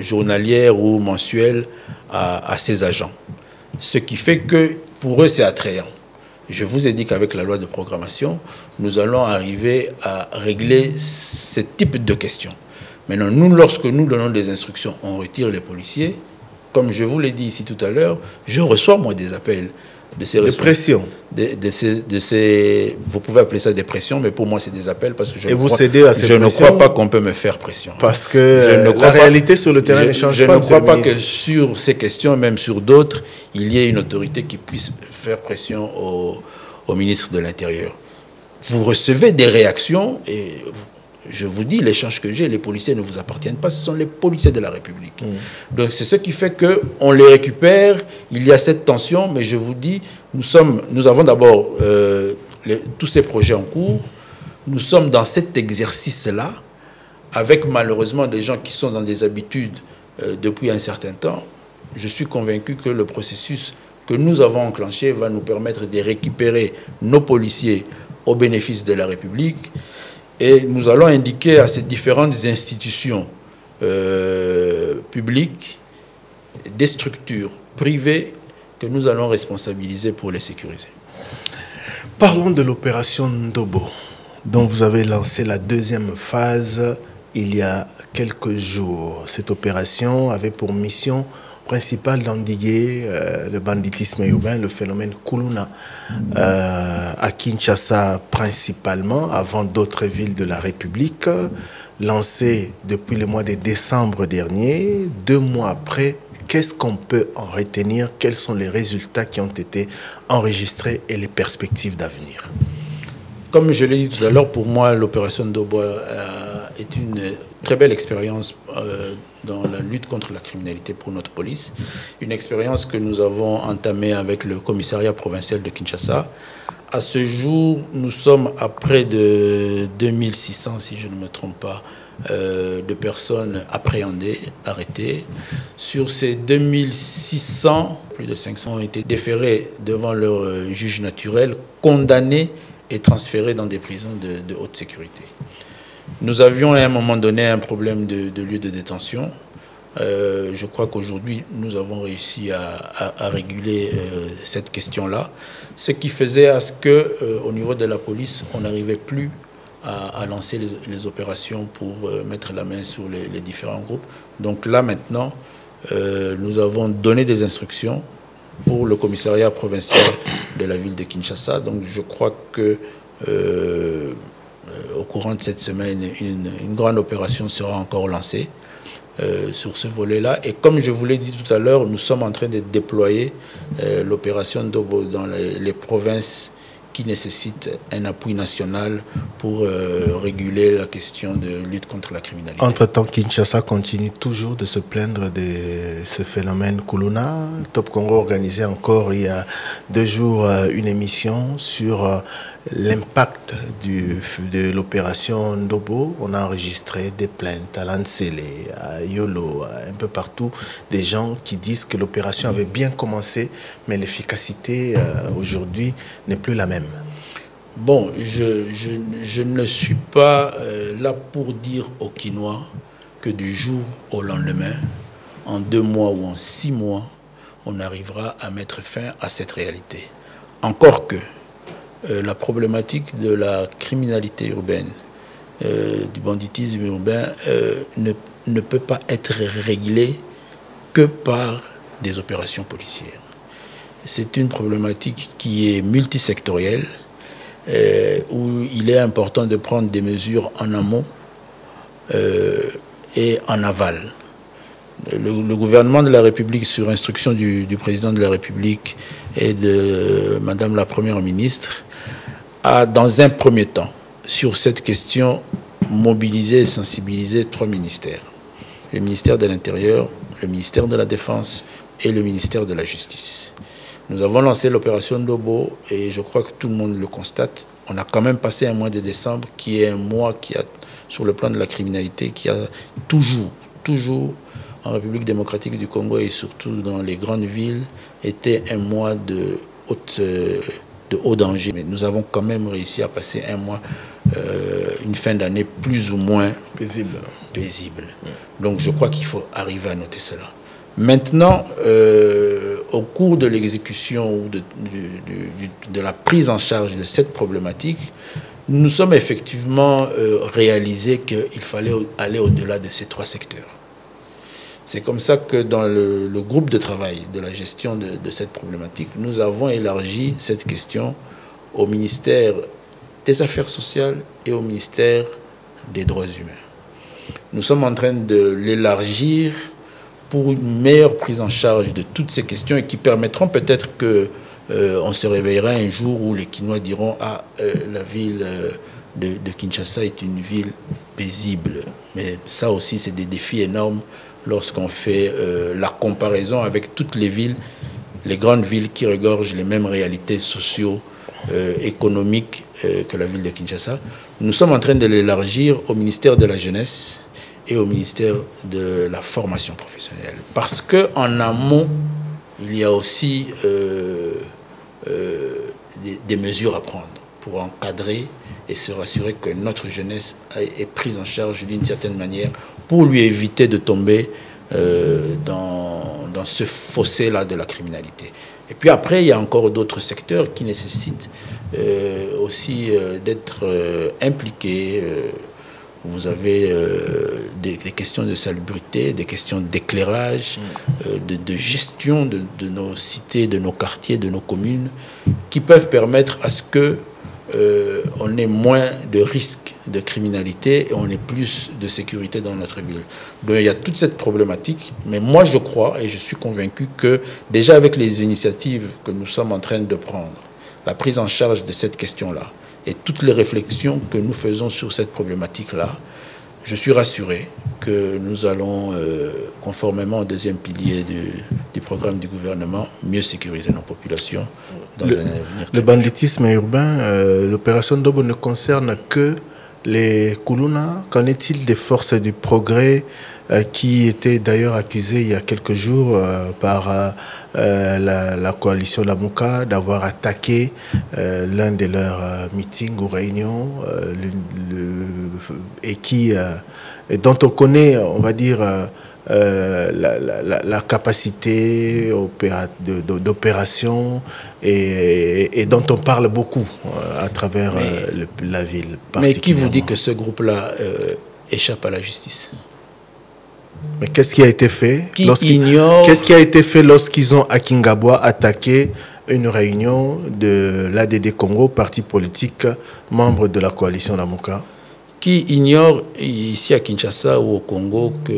journalières ou mensuelles à ces agents. Ce qui fait que pour eux, c'est attrayant. Je vous ai dit qu'avec la loi de programmation, nous allons arriver à régler ce type de questions. Maintenant, nous, lorsque nous donnons des instructions, on retire les policiers. Comme je vous l'ai dit ici tout à l'heure, je reçois, moi, des appels de ces pressions. Vous pouvez appeler ça des pressions, mais pour moi, c'est des appels parce que je ne crois pas qu'on peut me faire pression. Parce que la réalité sur le terrain ne change pas. Je ne crois pas que sur ces questions, même sur d'autres, il y ait une autorité qui puisse faire pression au ministre de l'Intérieur. Vous recevez des réactions et je vous dis, l'échange que j'ai, les policiers ne vous appartiennent pas, ce sont les policiers de la République. Donc c'est ce qui fait qu'on les récupère, il y a cette tension, mais je vous dis, nous avons d'abord tous ces projets en cours, nous sommes dans cet exercice-là, avec malheureusement des gens qui sont dans des habitudes depuis un certain temps. Je suis convaincu que le processus que nous avons enclenché va nous permettre de récupérer nos policiers au bénéfice de la République. Et nous allons indiquer à ces différentes institutions publiques des structures privées que nous allons responsabiliser pour les sécuriser. Parlons de l'opération Ndobo, dont vous avez lancé la deuxième phase il y a quelques jours. Cette opération avait pour mission principale d'endiguer le banditisme urbain, le phénomène Kuluna, à Kinshasa principalement, avant d'autres villes de la République, lancé depuis le mois de décembre dernier. 2 mois après, qu'est-ce qu'on peut en retenir? Quels sont les résultats qui ont été enregistrés et les perspectives d'avenir? Comme je l'ai dit tout à l'heure, pour moi, l'opération Ndobo est une très belle expérience dans la lutte contre la criminalité pour notre police. Une expérience que nous avons entamée avec le commissariat provincial de Kinshasa. À ce jour, nous sommes à près de 2600, si je ne me trompe pas, de personnes appréhendées, arrêtées. Sur ces 2600, plus de 500 ont été déférés devant leur juge naturel, condamnés et transférés dans des prisons de haute sécurité. Nous avions à un moment donné un problème de lieu de détention. Je crois qu'aujourd'hui, nous avons réussi à réguler cette question-là, ce qui faisait à ce qu'au niveau de la police, on n'arrivait plus à lancer les opérations pour mettre la main sur les différents groupes. Donc là, maintenant, nous avons donné des instructions pour le commissariat provincial de la ville de Kinshasa. Donc je crois que au courant de cette semaine, une grande opération sera encore lancée sur ce volet-là. Et comme je vous l'ai dit tout à l'heure, nous sommes en train de déployer l'opération Ndobo dans les provinces qui nécessitent un appui national pour réguler la question de lutte contre la criminalité. Entre-temps, Kinshasa continue toujours de se plaindre de ce phénomène Kuluna. Top Congo organisait encore il y a 2 jours une émission sur l'impact de l'opération Ndobo. On a enregistré des plaintes à Lansele, à Yolo, un peu partout, des gens qui disent que l'opération avait bien commencé, mais l'efficacité aujourd'hui n'est plus la même. Bon, je ne suis pas là pour dire aux Kinois que du jour au lendemain, en 2 mois ou en 6 mois, on arrivera à mettre fin à cette réalité. Encore que la problématique de la criminalité urbaine, du banditisme urbain, ne peut pas être réglée que par des opérations policières. C'est une problématique qui est multisectorielle, où il est important de prendre des mesures en amont et en aval. Le gouvernement de la République, sur instruction du président de la République et de Madame la Première ministre, a dans un premier temps, sur cette question, mobilisé et sensibilisé 3 ministères. Le ministère de l'Intérieur, le ministère de la Défense et le ministère de la Justice. Nous avons lancé l'opération Ndobo et je crois que tout le monde le constate. On a quand même passé un mois de décembre qui est un mois qui a, sur le plan de la criminalité, qui a toujours, en République démocratique du Congo et surtout dans les grandes villes, été un mois de haut danger. Mais nous avons quand même réussi à passer un mois, une fin d'année plus ou moins paisible. Donc je crois qu'il faut arriver à noter cela. Maintenant, au cours de l'exécution ou de la prise en charge de cette problématique, nous sommes effectivement réalisés qu'il fallait aller au-delà de ces 3 secteurs. C'est comme ça que dans le groupe de travail de la gestion de cette problématique, nous avons élargi cette question au ministère des Affaires sociales et au ministère des Droits humains. Nous sommes en train de l'élargir pour une meilleure prise en charge de toutes ces questions et qui permettront peut-être que on se réveillera un jour où les Kinois diront « Ah, la ville de Kinshasa est une ville paisible ». Mais ça aussi, c'est des défis énormes lorsqu'on fait la comparaison avec toutes les villes, les grandes villes qui regorgent les mêmes réalités socio-économiques que la ville de Kinshasa. Nous sommes en train de l'élargir au ministère de la Jeunesse et au ministère de la formation professionnelle. Parce qu'en amont, il y a aussi des mesures à prendre pour encadrer et se rassurer que notre jeunesse est prise en charge d'une certaine manière pour lui éviter de tomber dans ce fossé-là de la criminalité. Et puis après, il y a encore d'autres secteurs qui nécessitent aussi d'être impliqués. Vous avez des questions de salubrité, des questions d'éclairage, de gestion de nos cités, de nos quartiers, de nos communes, qui peuvent permettre à ce que on ait moins de risques de criminalité et on ait plus de sécurité dans notre ville. Donc il y a toute cette problématique, mais moi je crois et je suis convaincu que déjà avec les initiatives que nous sommes en train de prendre, la prise en charge de cette question-là, et toutes les réflexions que nous faisons sur cette problématique-là, je suis rassuré que nous allons, conformément au 2e pilier du programme du gouvernement, mieux sécuriser nos populations dans un avenir. Le banditisme urbain, l'opération Ndobo ne concerne que les Kuluna. Qu'en est-il des forces du progrès qui étaient d'ailleurs accusées il y a quelques jours par la coalition Lamuka d'avoir attaqué l'un de leurs meetings ou réunions et dont on connaît, on va dire, la capacité d'opération et dont on parle beaucoup à travers la ville. Mais qui vous dit que ce groupe-là échappe à la justice? Mais qu'est-ce qui a été fait? Qu'est-ce qui a été fait lorsqu'ils ont à Kingabwa attaqué une réunion de l'ADD Congo, parti politique, membre de la coalition Lamuka? Qui ignore ici à Kinshasa ou au Congo que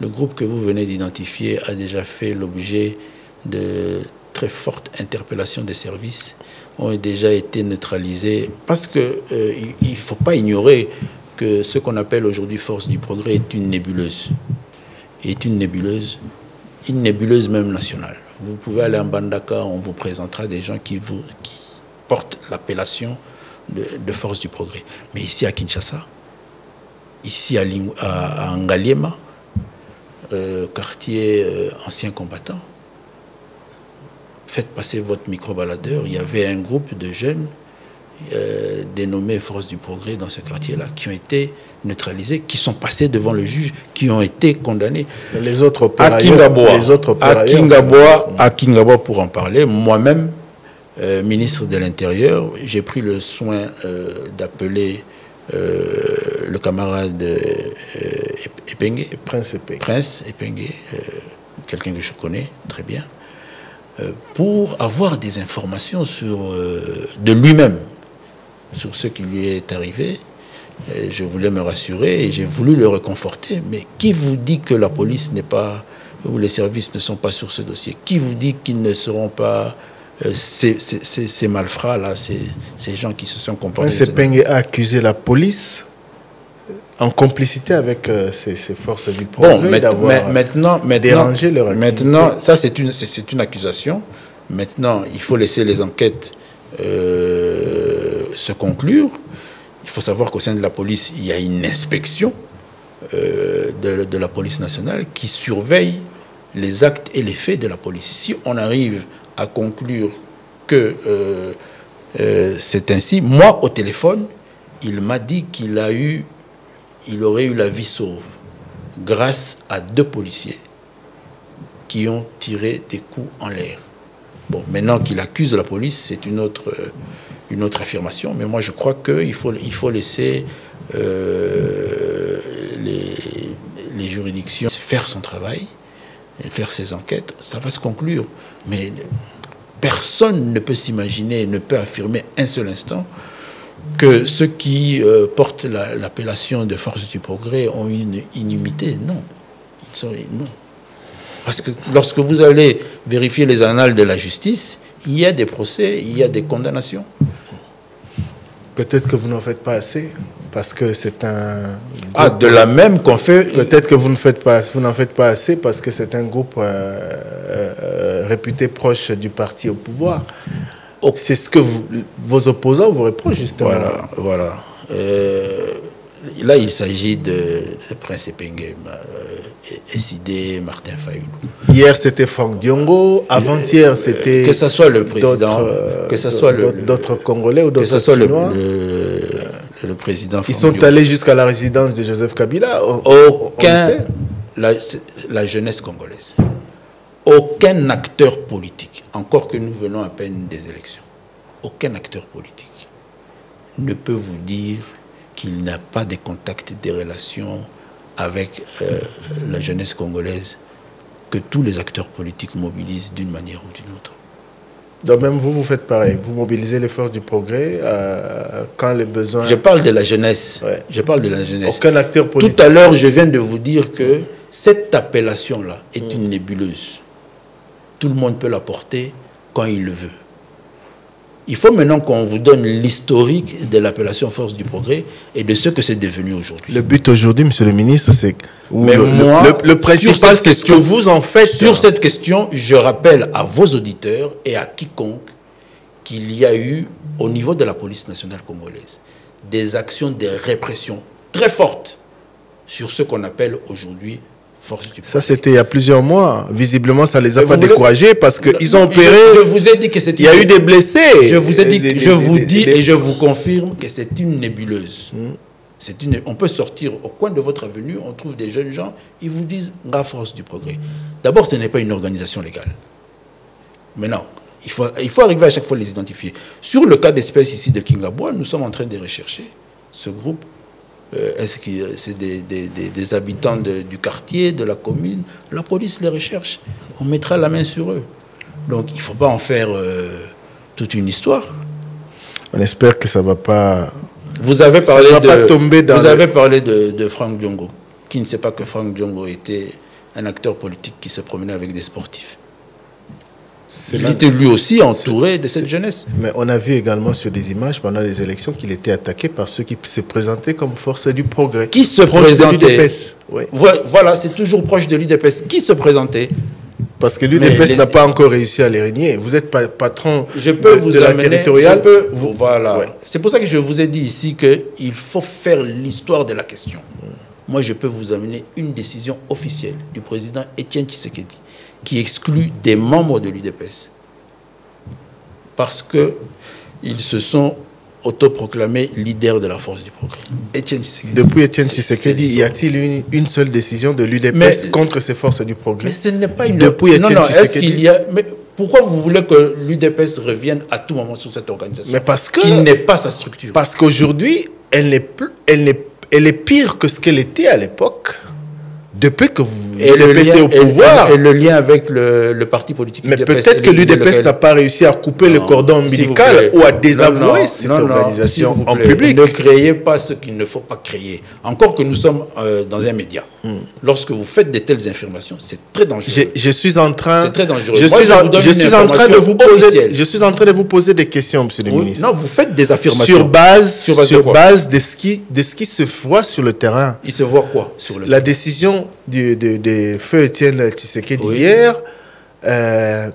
Le groupe que vous venez d'identifier a déjà fait l'objet de très fortes interpellations des services, ont déjà été neutralisés, parce que il ne faut pas ignorer que ce qu'on appelle aujourd'hui Force du Progrès est une nébuleuse. Est une nébuleuse même nationale. Vous pouvez aller en Bandaka, on vous présentera des gens qui portent l'appellation de Force du Progrès. Mais ici à Kinshasa, ici à Ngaliema, quartier ancien combattant, faites passer votre micro-baladeur. Il y avait un groupe de jeunes dénommés Force du Progrès dans ce quartier-là qui ont été neutralisés, qui sont passés devant le juge, qui ont été condamnés. Mais les autres à Kingaboa, pour en parler, moi-même, ministre de l'Intérieur, j'ai pris le soin d'appeler le camarade Epengue, Prince Epengue, quelqu'un que je connais très bien, pour avoir des informations de lui-même, sur ce qui lui est arrivé. Je voulais me rassurer et j'ai voulu le réconforter. Mais qui vous dit que la police n'est pas, ou les services ne sont pas sur ce dossier? Qui vous dit qu'ils ne seront pas ces malfrats-là, ces gens qui se sont comportés? Prince Epengue a accusé la police en complicité avec ces forces du progrès d'avoir dérangé leur activité. Maintenant, ça c'est une accusation. Maintenant, il faut laisser les enquêtes se conclure. Il faut savoir qu'au sein de la police, il y a une inspection de la police nationale qui surveille les actes et les faits de la police. Si on arrive à conclure que c'est ainsi, moi au téléphone, il m'a dit qu'il aurait eu la vie sauve grâce à 2 policiers qui ont tiré des coups en l'air. Bon, maintenant qu'il accuse la police, c'est une autre affirmation, mais moi je crois qu'il faut laisser les juridictions faire son travail, faire ses enquêtes. Ça va se conclure, mais personne ne peut s'imaginer, ne peut affirmer un seul instant que ceux qui portent l'appellation de Force du Progrès ont une inimité. Non. Non. Parce que lorsque vous allez vérifier les annales de la justice, il y a des procès, il y a des condamnations. Peut-être que vous n'en faites pas assez, parce que c'est un... de la même qu'on fait... Peut-être que vous n'en faites pas assez, parce que c'est un groupe réputé proche du parti au pouvoir. C'est ce que vos opposants vous reprochent, justement. Voilà. Là, il s'agit de Prince Epengue, SID, Martin Fayoulou. Hier, c'était Franck Diongo. Avant-hier, c'était... Que ce soit le président... Que ce soit d'autres Congolais ou d'autres Chinois. Le président Franck Ils sont allés jusqu'à la résidence de Joseph Kabila. La jeunesse congolaise. Aucun acteur politique, encore que nous venons à peine des élections, aucun acteur politique ne peut vous dire qu'il n'a pas de contacts, des relations avec la jeunesse congolaise, que tous les acteurs politiques mobilisent d'une manière ou d'une autre. Donc même vous faites pareil, vous mobilisez les forces du progrès quand les besoins... Je parle de la jeunesse. Ouais. Je parle de la jeunesse. Aucun acteur politique... Tout à l'heure, je viens de vous dire que cette appellation-là est une nébuleuse. Tout le monde peut la porter quand il le veut. Il faut maintenant qu'on vous donne l'historique de l'appellation Force du Progrès et de ce que c'est devenu aujourd'hui. Le but aujourd'hui, monsieur le ministre, c'est... Le principal, c'est ce que vous en faites. Sur cette question, je rappelle à vos auditeurs et à quiconque qu'il y a eu, au niveau de la police nationale congolaise, des actions de répression très fortes sur ce qu'on appelle aujourd'hui Force du Progrès. Ça, c'était il y a plusieurs mois. Visiblement, ça ne les a pas découragés parce qu'ils ont opéré. Je vous ai dit que c'était... Il y a eu des blessés. Je vous ai dit, je vous dis et je vous confirme que c'est une nébuleuse. On peut sortir au coin de votre avenue, on trouve des jeunes gens, ils vous disent la Force du Progrès. D'abord, ce n'est pas une organisation légale. Mais non, il faut arriver à chaque fois à les identifier. Sur le cas d'espèce ici de Kingaboa, nous sommes en train de rechercher ce groupe. Est-ce que c'est des habitants du quartier, de la commune? La police les recherche. On mettra la main sur eux. Donc, il ne faut pas en faire toute une histoire. On espère que ça ne va pas... Vous avez parlé de Franck Diongo. Qui ne sait pas que Franck Diongo était un acteur politique qui se promenait avec des sportifs. Il était lui aussi entouré de cette jeunesse. Mais on a vu également sur des images pendant les élections qu'il était attaqué par ceux qui se présentaient comme force du progrès. Qui se présentait? Oui. Voilà, c'est toujours proche de l'UDPS. Qui se présentait? Parce que l'UDPS n'a pas encore réussi à les régner. Vous êtes patron de la territoriale. Voilà. Ouais. C'est pour ça que je vous ai dit ici qu'il faut faire l'histoire de la question. Moi, je peux vous amener une décision officielle du président Étienne Tshisekedi qui exclut des membres de l'UDPS parce qu'ils se sont autoproclamés leaders de la force du progrès. Étienne Tshisekedi. Depuis Étienne Tshisekedi, y a-t-il une seule décision de l'UDPS contre ces forces du progrès? Mais ce n'est pas une... Depuis Étienne Tshisekedi. Est-ce qu'il y a... Mais pourquoi vous voulez que l'UDPS revienne à tout moment sur cette organisation? Mais parce que... Qui n'est pas sa structure. Parce qu'aujourd'hui, elle est pire que ce qu'elle était à l'époque. Depuis que l'UDPS est au pouvoir. Et le lien avec le parti politique. Mais peut-être que l'UDPS n'a pas réussi à couper le cordon ombilical ou à désavouer cette organisation en public. Ne créez pas ce qu'il ne faut pas créer. Encore que nous sommes dans un média. Lorsque vous faites de telles informations, c'est très dangereux. Je suis en train... C'est très dangereux. Je suis en train de vous poser des questions, monsieur le ministre. Non, vous faites des affirmations. Sur base de ce qui se voit sur le terrain. Il se voit quoi sur le terrain? La décision de feu Étienne Tshisekedi hier, il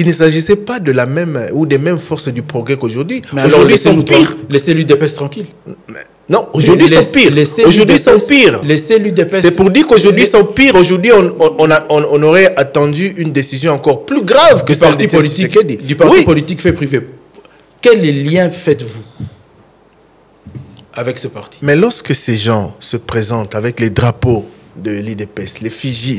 ne s'agissait pas de la même ou des mêmes forces du progrès qu'aujourd'hui. Mais aujourd'hui, ils sont pires. Laissez l'UDPS tranquille. Non, aujourd'hui ils sont pires. Aujourd'hui ils sont pires. Laissez l'UDPS. C'est pour dire qu'aujourd'hui ils sont pires. Aujourd'hui, on aurait attendu une décision encore plus grave que celle du parti politique fait privé. Quel lien faites-vous avec ce parti? Mais lorsque ces gens se présentent avec les drapeaux de l'UDPS, les figies,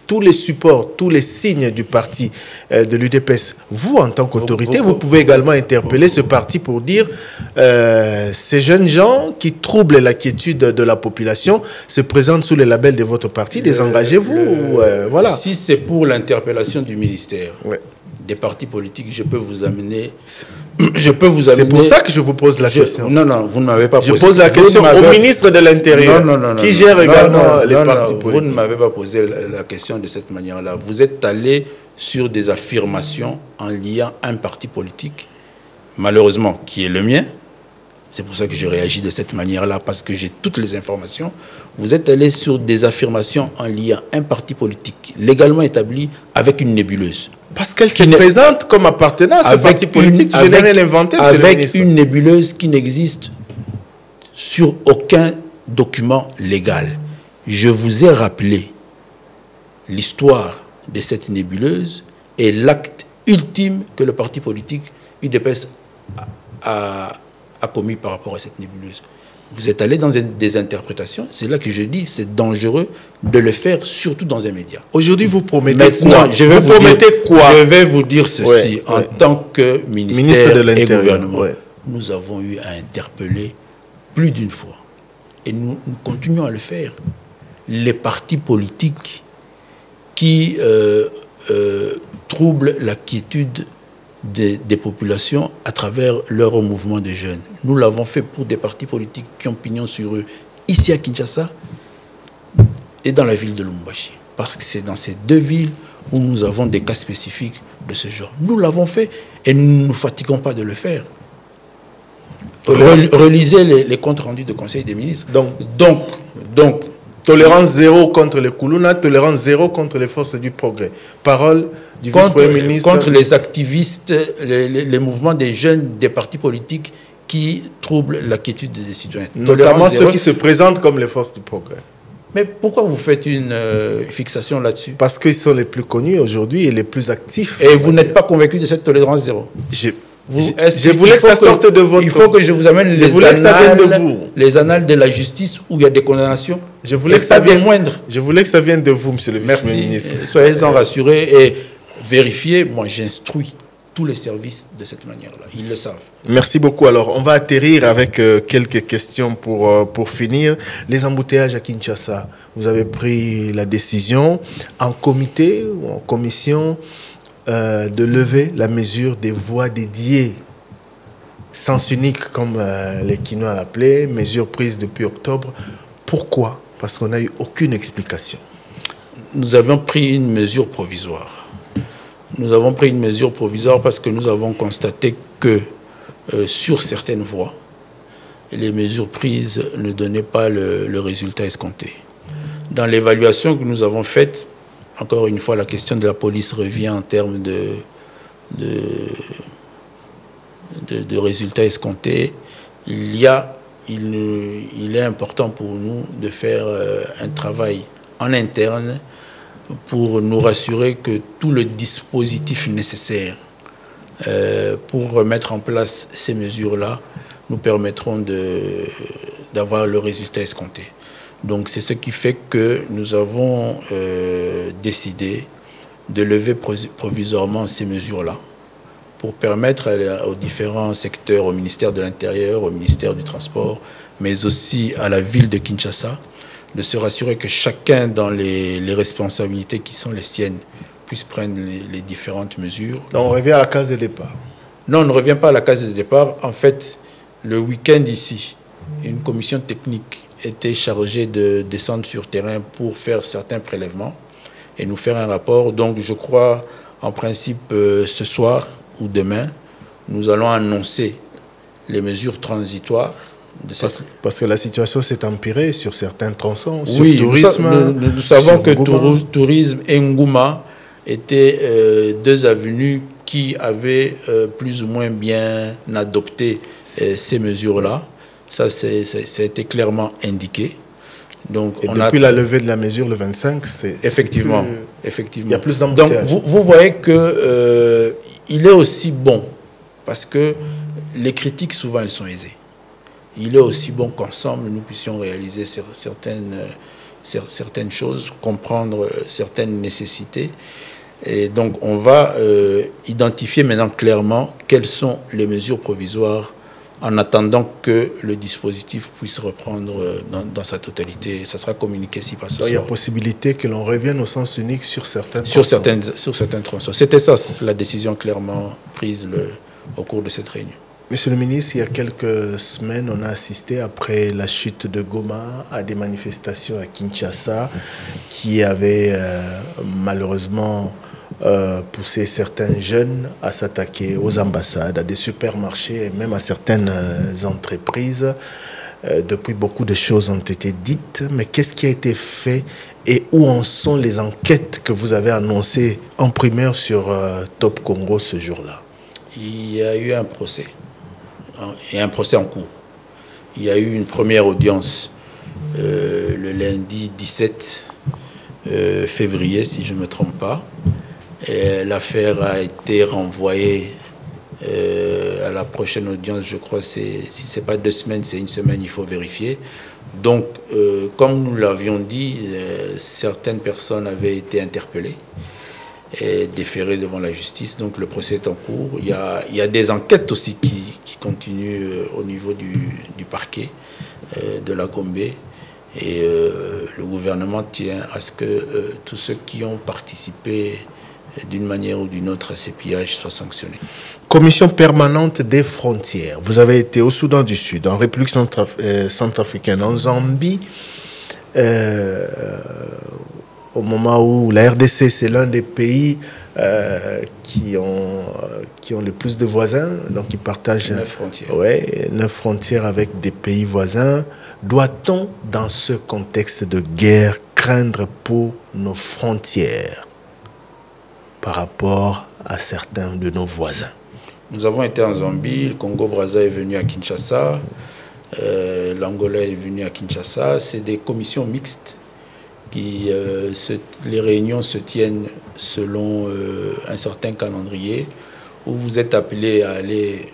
tous les supports, tous les signes du parti de l'UDPS, vous, en tant qu'autorité, vous pouvez également interpeller ce parti pour dire ces jeunes gens qui troublent la quiétude de la population se présentent sous le label de votre parti, désengagez-vous. Voilà. Si c'est pour l'interpellation du ministère, des partis politiques, je peux vous amener... C'est pour ça que je vous pose la question. Non, vous ne m'avez pas posé. Je pose la question au ministre de l'Intérieur, qui gère également les partis politiques. Vous ne m'avez pas posé la question de cette manière-là. Vous êtes allé sur des affirmations en liant un parti politique, malheureusement, qui est le mien. C'est pour ça que je réagis de cette manière-là, parce que j'ai toutes les informations. Vous êtes allé sur des affirmations en liant un parti politique légalement établi avec une nébuleuse. Parce qu'elle se présente comme appartenant à ce parti politique. Je n'ai rien inventé, avec une nébuleuse qui n'existe sur aucun document légal. Je vous ai rappelé l'histoire de cette nébuleuse et l'acte ultime que le parti politique UDPS a commis par rapport à cette nébuleuse. Vous êtes allé dans des interprétations. C'est là que je dis c'est dangereux de le faire, surtout dans un média. Aujourd'hui, vous promettez quoi? Je vais vous dire ceci. En tant que ministère et gouvernement, nous avons eu à interpeller plus d'une fois. Et nous continuons à le faire. Les partis politiques qui troublent la quiétude des populations à travers leur mouvement de jeunes. Nous l'avons fait pour des partis politiques qui ont pignon sur eux, ici à Kinshasa et dans la ville de Lubumbashi. Parce que c'est dans ces deux villes où nous avons des cas spécifiques de ce genre. Nous l'avons fait et nous ne nous fatiguons pas de le faire. Relisez les comptes rendus de Conseil des ministres. Donc, tolérance zéro contre les Koulouna, tolérance zéro contre les forces du progrès. Parole du vice-premier ministre. Contre les activistes, les mouvements des jeunes, des partis politiques qui troublent la quiétude des citoyens. Notamment ceux qui se présentent comme les forces du progrès. Mais pourquoi vous faites une fixation là-dessus? Parce qu'ils sont les plus connus aujourd'hui et les plus actifs. Et vous n'êtes pas convaincu de cette tolérance zéro? Je voulais que ça sorte de votre... Il faut que je vous amène les annales de la justice où il y a des condamnations. Je voulais que ça vienne moindre. Je voulais que ça vienne de vous, monsieur le vice-ministre. Soyez-en rassurés et vérifiez. Moi, j'instruis tous les services de cette manière-là. Ils le savent. Merci beaucoup. Alors, on va atterrir avec quelques questions pour finir. Les embouteillages à Kinshasa, vous avez pris la décision en comité ou en commission de lever la mesure des voies dédiées, sens unique comme les Kinois l'appelaient, mesure prise depuis octobre. Pourquoi? Parce qu'on n'a eu aucune explication. Nous avions pris une mesure provisoire. Nous avons pris une mesure provisoire parce que nous avons constaté que sur certaines voies, les mesures prises ne donnaient pas le résultat escompté. Dans l'évaluation que nous avons faite, encore une fois, la question de la police revient en termes de résultats escomptés. Il est important pour nous de faire un travail en interne pour nous rassurer que tout le dispositif nécessaire pour remettre en place ces mesures-là nous permettront d'avoir le résultat escompté. Donc c'est ce qui fait que nous avons décidé de lever provisoirement ces mesures-là pour permettre aux différents secteurs, au ministère de l'Intérieur, au ministère du Transport, mais aussi à la ville de Kinshasa, de se rassurer que chacun dans les responsabilités qui sont les siennes puisse prendre les différentes mesures. Donc on revient à la case de départ. Non, on ne revient pas à la case de départ. En fait, le week-end ici, une commission technique était chargée de descendre sur terrain pour faire certains prélèvements et nous faire un rapport. Donc je crois, en principe, ce soir ou demain, nous allons annoncer les mesures transitoires. Parce que la situation s'est empirée sur certains tronçons, sur oui, tourisme. Nous savons que tourisme et Ngouma étaient deux avenues qui avaient plus ou moins bien adopté ces mesures-là. Ça a été clairement indiqué. Donc, et depuis la levée de la mesure le 25, effectivement. Il y a plus d'embouteillage. Donc vous voyez que il est aussi bon, parce que les critiques souvent elles sont aisées. Il est aussi bon qu'ensemble nous puissions réaliser certaines choses, comprendre certaines nécessités. Et donc on va identifier maintenant clairement quelles sont les mesures provisoires en attendant que le dispositif puisse reprendre dans sa totalité. Ça sera communiqué si pas ce soir. Il y a possibilité que l'on revienne au sens unique sur certains tronçons. Sur certains tronçons. C'était ça, c'est la décision clairement prise au cours de cette réunion. Monsieur le ministre, il y a quelques semaines, on a assisté, après la chute de Goma, à des manifestations à Kinshasa qui avaient malheureusement poussé certains jeunes à s'attaquer aux ambassades, à des supermarchés et même à certaines entreprises. Depuis, beaucoup de choses ont été dites, mais qu'est-ce qui a été fait et où en sont les enquêtes que vous avez annoncées en primaire sur Top Congo ce jour-là? Il y a eu un procès. Et un procès en cours. Il y a eu une première audience le lundi 17 février, si je ne me trompe pas. L'affaire a été renvoyée à la prochaine audience, je crois, si ce n'est pas 2 semaines, c'est 1 semaine, il faut vérifier. Donc, comme nous l'avions dit, certaines personnes avaient été interpellées et déférées devant la justice. Donc le procès est en cours. Il y a des enquêtes aussi qui continuent au niveau du parquet de la Gombe. Et le gouvernement tient à ce que tous ceux qui ont participé d'une manière ou d'une autre à ces pillages soient sanctionnés. Commission permanente des frontières. Vous avez été au Soudan du Sud, en République centrafricaine, en Zambie. Au moment où la RDC, c'est l'un des pays qui ont le plus de voisins, donc ils partagent 9 frontières. 9 frontières avec des pays voisins. Doit-on, dans ce contexte de guerre, craindre pour nos frontières par rapport à certains de nos voisins? Nous avons été en Zambie, le Congo-Brazza est venu à Kinshasa, l'Angola est venu à Kinshasa. C'est des commissions mixtes. Les réunions se tiennent selon un certain calendrier où vous êtes appelé à aller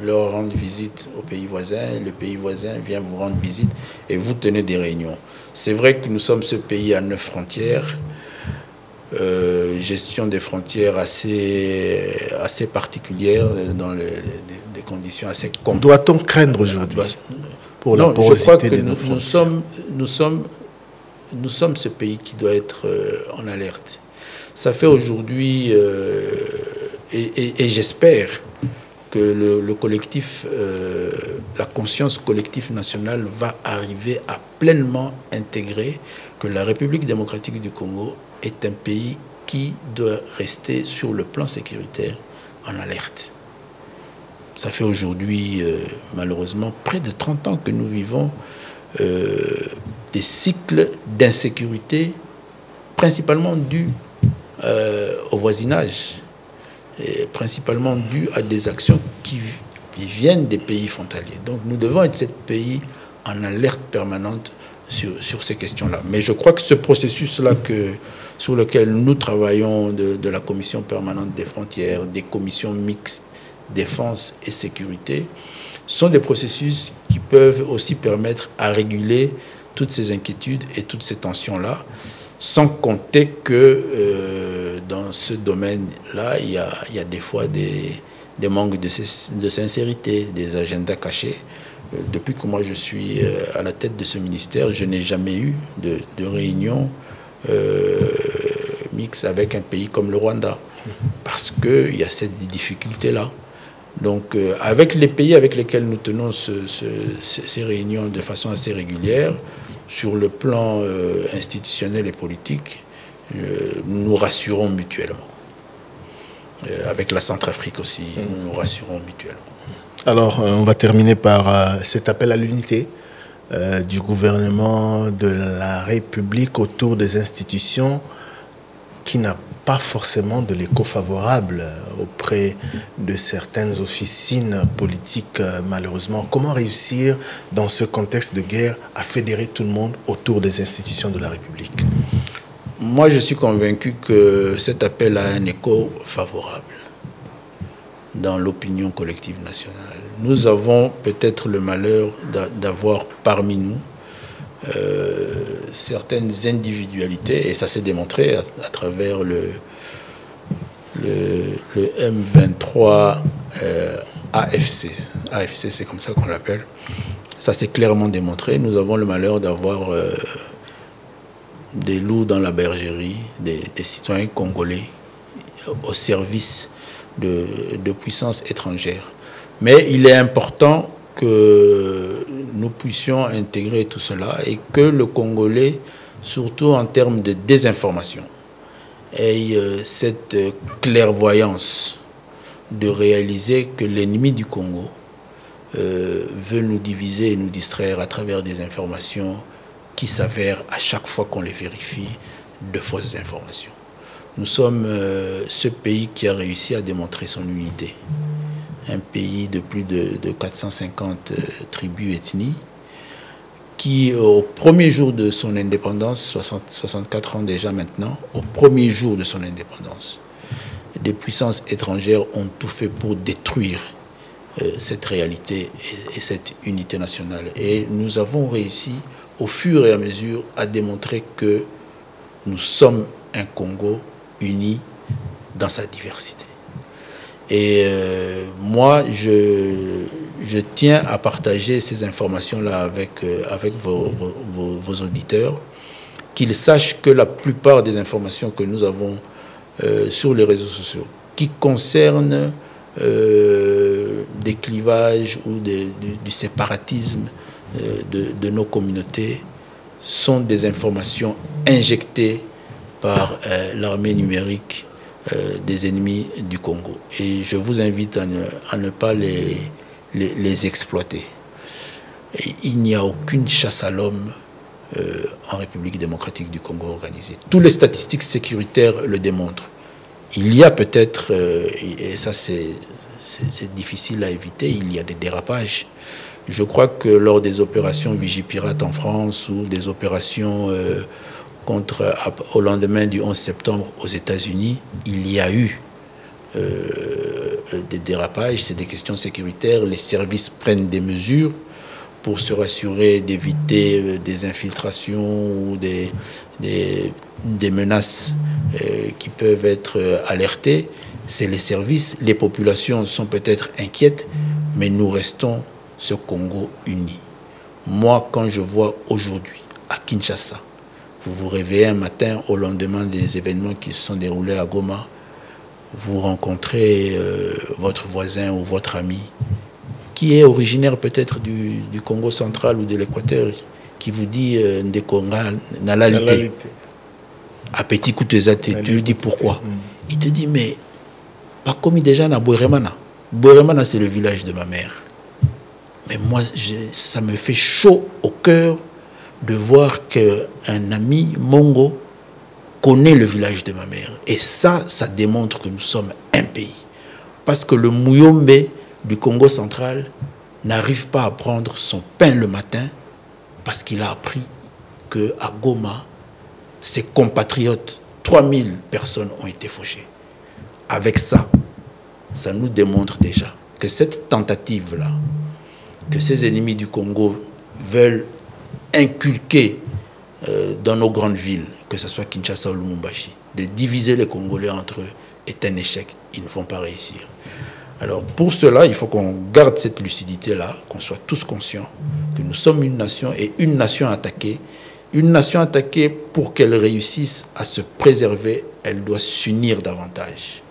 leur rendre visite aux pays voisins. Le pays voisin vient vous rendre visite et vous tenez des réunions. C'est vrai que nous sommes ce pays à 9 frontières, gestion des frontières assez particulière dans des conditions assez complexes. Doit-on craindre aujourd'hui pour la porosité de nos frontières? Nous sommes ce pays qui doit être en alerte. Ça fait aujourd'hui, et j'espère que le collectif, la conscience collective nationale va arriver à pleinement intégrer que la République démocratique du Congo est un pays qui doit rester sur le plan sécuritaire en alerte. Ça fait aujourd'hui, malheureusement, près de 30 ans que nous vivons des cycles d'insécurité, principalement dus au voisinage, et principalement dus à des actions qui viennent des pays frontaliers. Donc nous devons être ce pays en alerte permanente sur ces questions-là. Mais je crois que ce processus-là sur lequel nous travaillons de la Commission permanente des frontières, des commissions mixtes, défense et sécurité, sont des processus qui peuvent aussi permettre à réguler toutes ces inquiétudes et toutes ces tensions-là, sans compter que dans ce domaine-là, il y a des fois des manques de sincérité, des agendas cachés. Depuis que moi je suis à la tête de ce ministère, je n'ai jamais eu de réunion mixte avec un pays comme le Rwanda, parce qu'il y a cette difficulté-là. Donc, avec les pays avec lesquels nous tenons ces réunions de façon assez régulière, sur le plan institutionnel et politique, nous nous rassurons mutuellement. Avec la Centrafrique aussi, nous nous rassurons mutuellement. Alors, on va terminer par cet appel à l'unité du gouvernement de la République autour des institutions qui n'a pas forcément de l'écho favorable auprès de certaines officines politiques, malheureusement. Comment réussir, dans ce contexte de guerre, à fédérer tout le monde autour des institutions de la République? Moi, je suis convaincu que cet appel a un écho favorable dans l'opinion collective nationale. Nous avons peut-être le malheur d'avoir parmi nous certaines individualités, et ça s'est démontré à travers le M23 AFC. AFC, c'est comme ça qu'on l'appelle. Ça s'est clairement démontré. Nous avons le malheur d'avoir des loups dans la bergerie, des citoyens congolais au service de puissances étrangères. Mais il est important que nous puissions intégrer tout cela et que le Congolais, surtout en termes de désinformation, ait cette clairvoyance de réaliser que l'ennemi du Congo veut nous diviser et nous distraire à travers des informations qui s'avèrent à chaque fois qu'on les vérifie de fausses informations. Nous sommes ce pays qui a réussi à démontrer son unité. Un pays de plus de 450 tribus, ethnies, qui au premier jour de son indépendance, 64 ans déjà maintenant, au premier jour de son indépendance, des puissances étrangères ont tout fait pour détruire cette réalité et cette unité nationale. Et nous avons réussi au fur et à mesure à démontrer que nous sommes un Congo uni dans sa diversité. Et moi, je tiens à partager ces informations-là avec vos auditeurs, qu'ils sachent que la plupart des informations que nous avons sur les réseaux sociaux, qui concernent des clivages ou du séparatisme de nos communautés, sont des informations injectées par l'armée numérique des ennemis du Congo. Et je vous invite à ne pas les exploiter. Et il n'y a aucune chasse à l'homme en République démocratique du Congo organisée. Toutes les statistiques sécuritaires le démontrent. Il y a peut-être, et ça c'est difficile à éviter, il y a des dérapages. Je crois que lors des opérations Vigipirate en France ou des opérations au lendemain du 11 septembre aux États-Unis, il y a eu des dérapages, c'est des questions sécuritaires. Les services prennent des mesures pour se rassurer d'éviter des infiltrations ou des menaces qui peuvent être alertées. C'est les services, les populations sont peut-être inquiètes, mais nous restons ce Congo uni. Moi, quand je vois aujourd'hui à Kinshasa, vous vous réveillez un matin au lendemain des événements qui se sont déroulés à Goma, vous rencontrez votre voisin ou votre ami qui est originaire peut-être du Congo central ou de l'Équateur, qui vous dit Ndekonga Nalalite. À petit coup, tu lui dis pourquoi. Il te dit, mais pas comme déjà na Boueremana. Boueremana, c'est le village de ma mère. Mais moi, ça me fait chaud au cœur de voir qu'un ami Mongo connaît le village de ma mère. Et ça démontre que nous sommes un pays. Parce que le Muyombe du Congo central n'arrive pas à prendre son pain le matin parce qu'il a appris qu'à Goma, ses compatriotes, 3000 personnes ont été fauchées. Avec ça, ça nous démontre déjà que cette tentative-là, que ces ennemis du Congo veulent inculquer dans nos grandes villes, que ce soit Kinshasa ou Lubumbashi, de diviser les Congolais entre eux, est un échec. Ils ne vont pas réussir. Alors pour cela, il faut qu'on garde cette lucidité-là, qu'on soit tous conscients que nous sommes une nation et une nation attaquée. Une nation attaquée, pour qu'elle réussisse à se préserver, elle doit s'unir davantage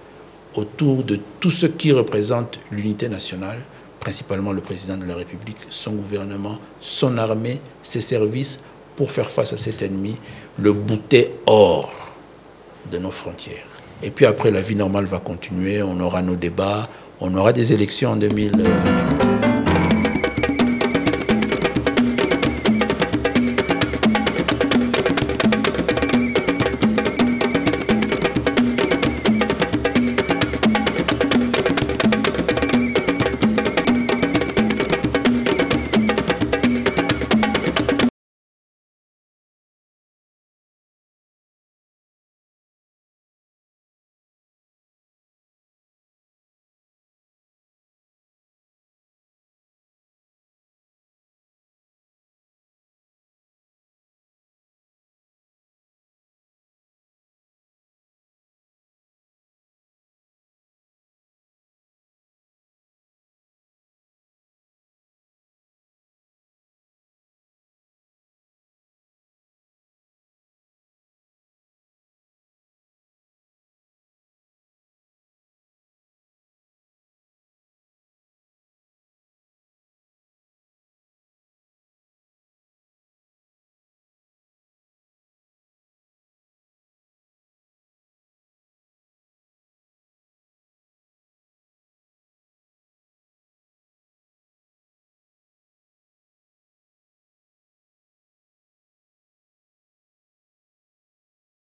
autour de tout ce qui représente l'unité nationale, principalement le président de la République, son gouvernement, son armée, ses services, pour faire face à cet ennemi, le bouter hors de nos frontières. Et puis après, la vie normale va continuer, on aura nos débats, on aura des élections en 2028.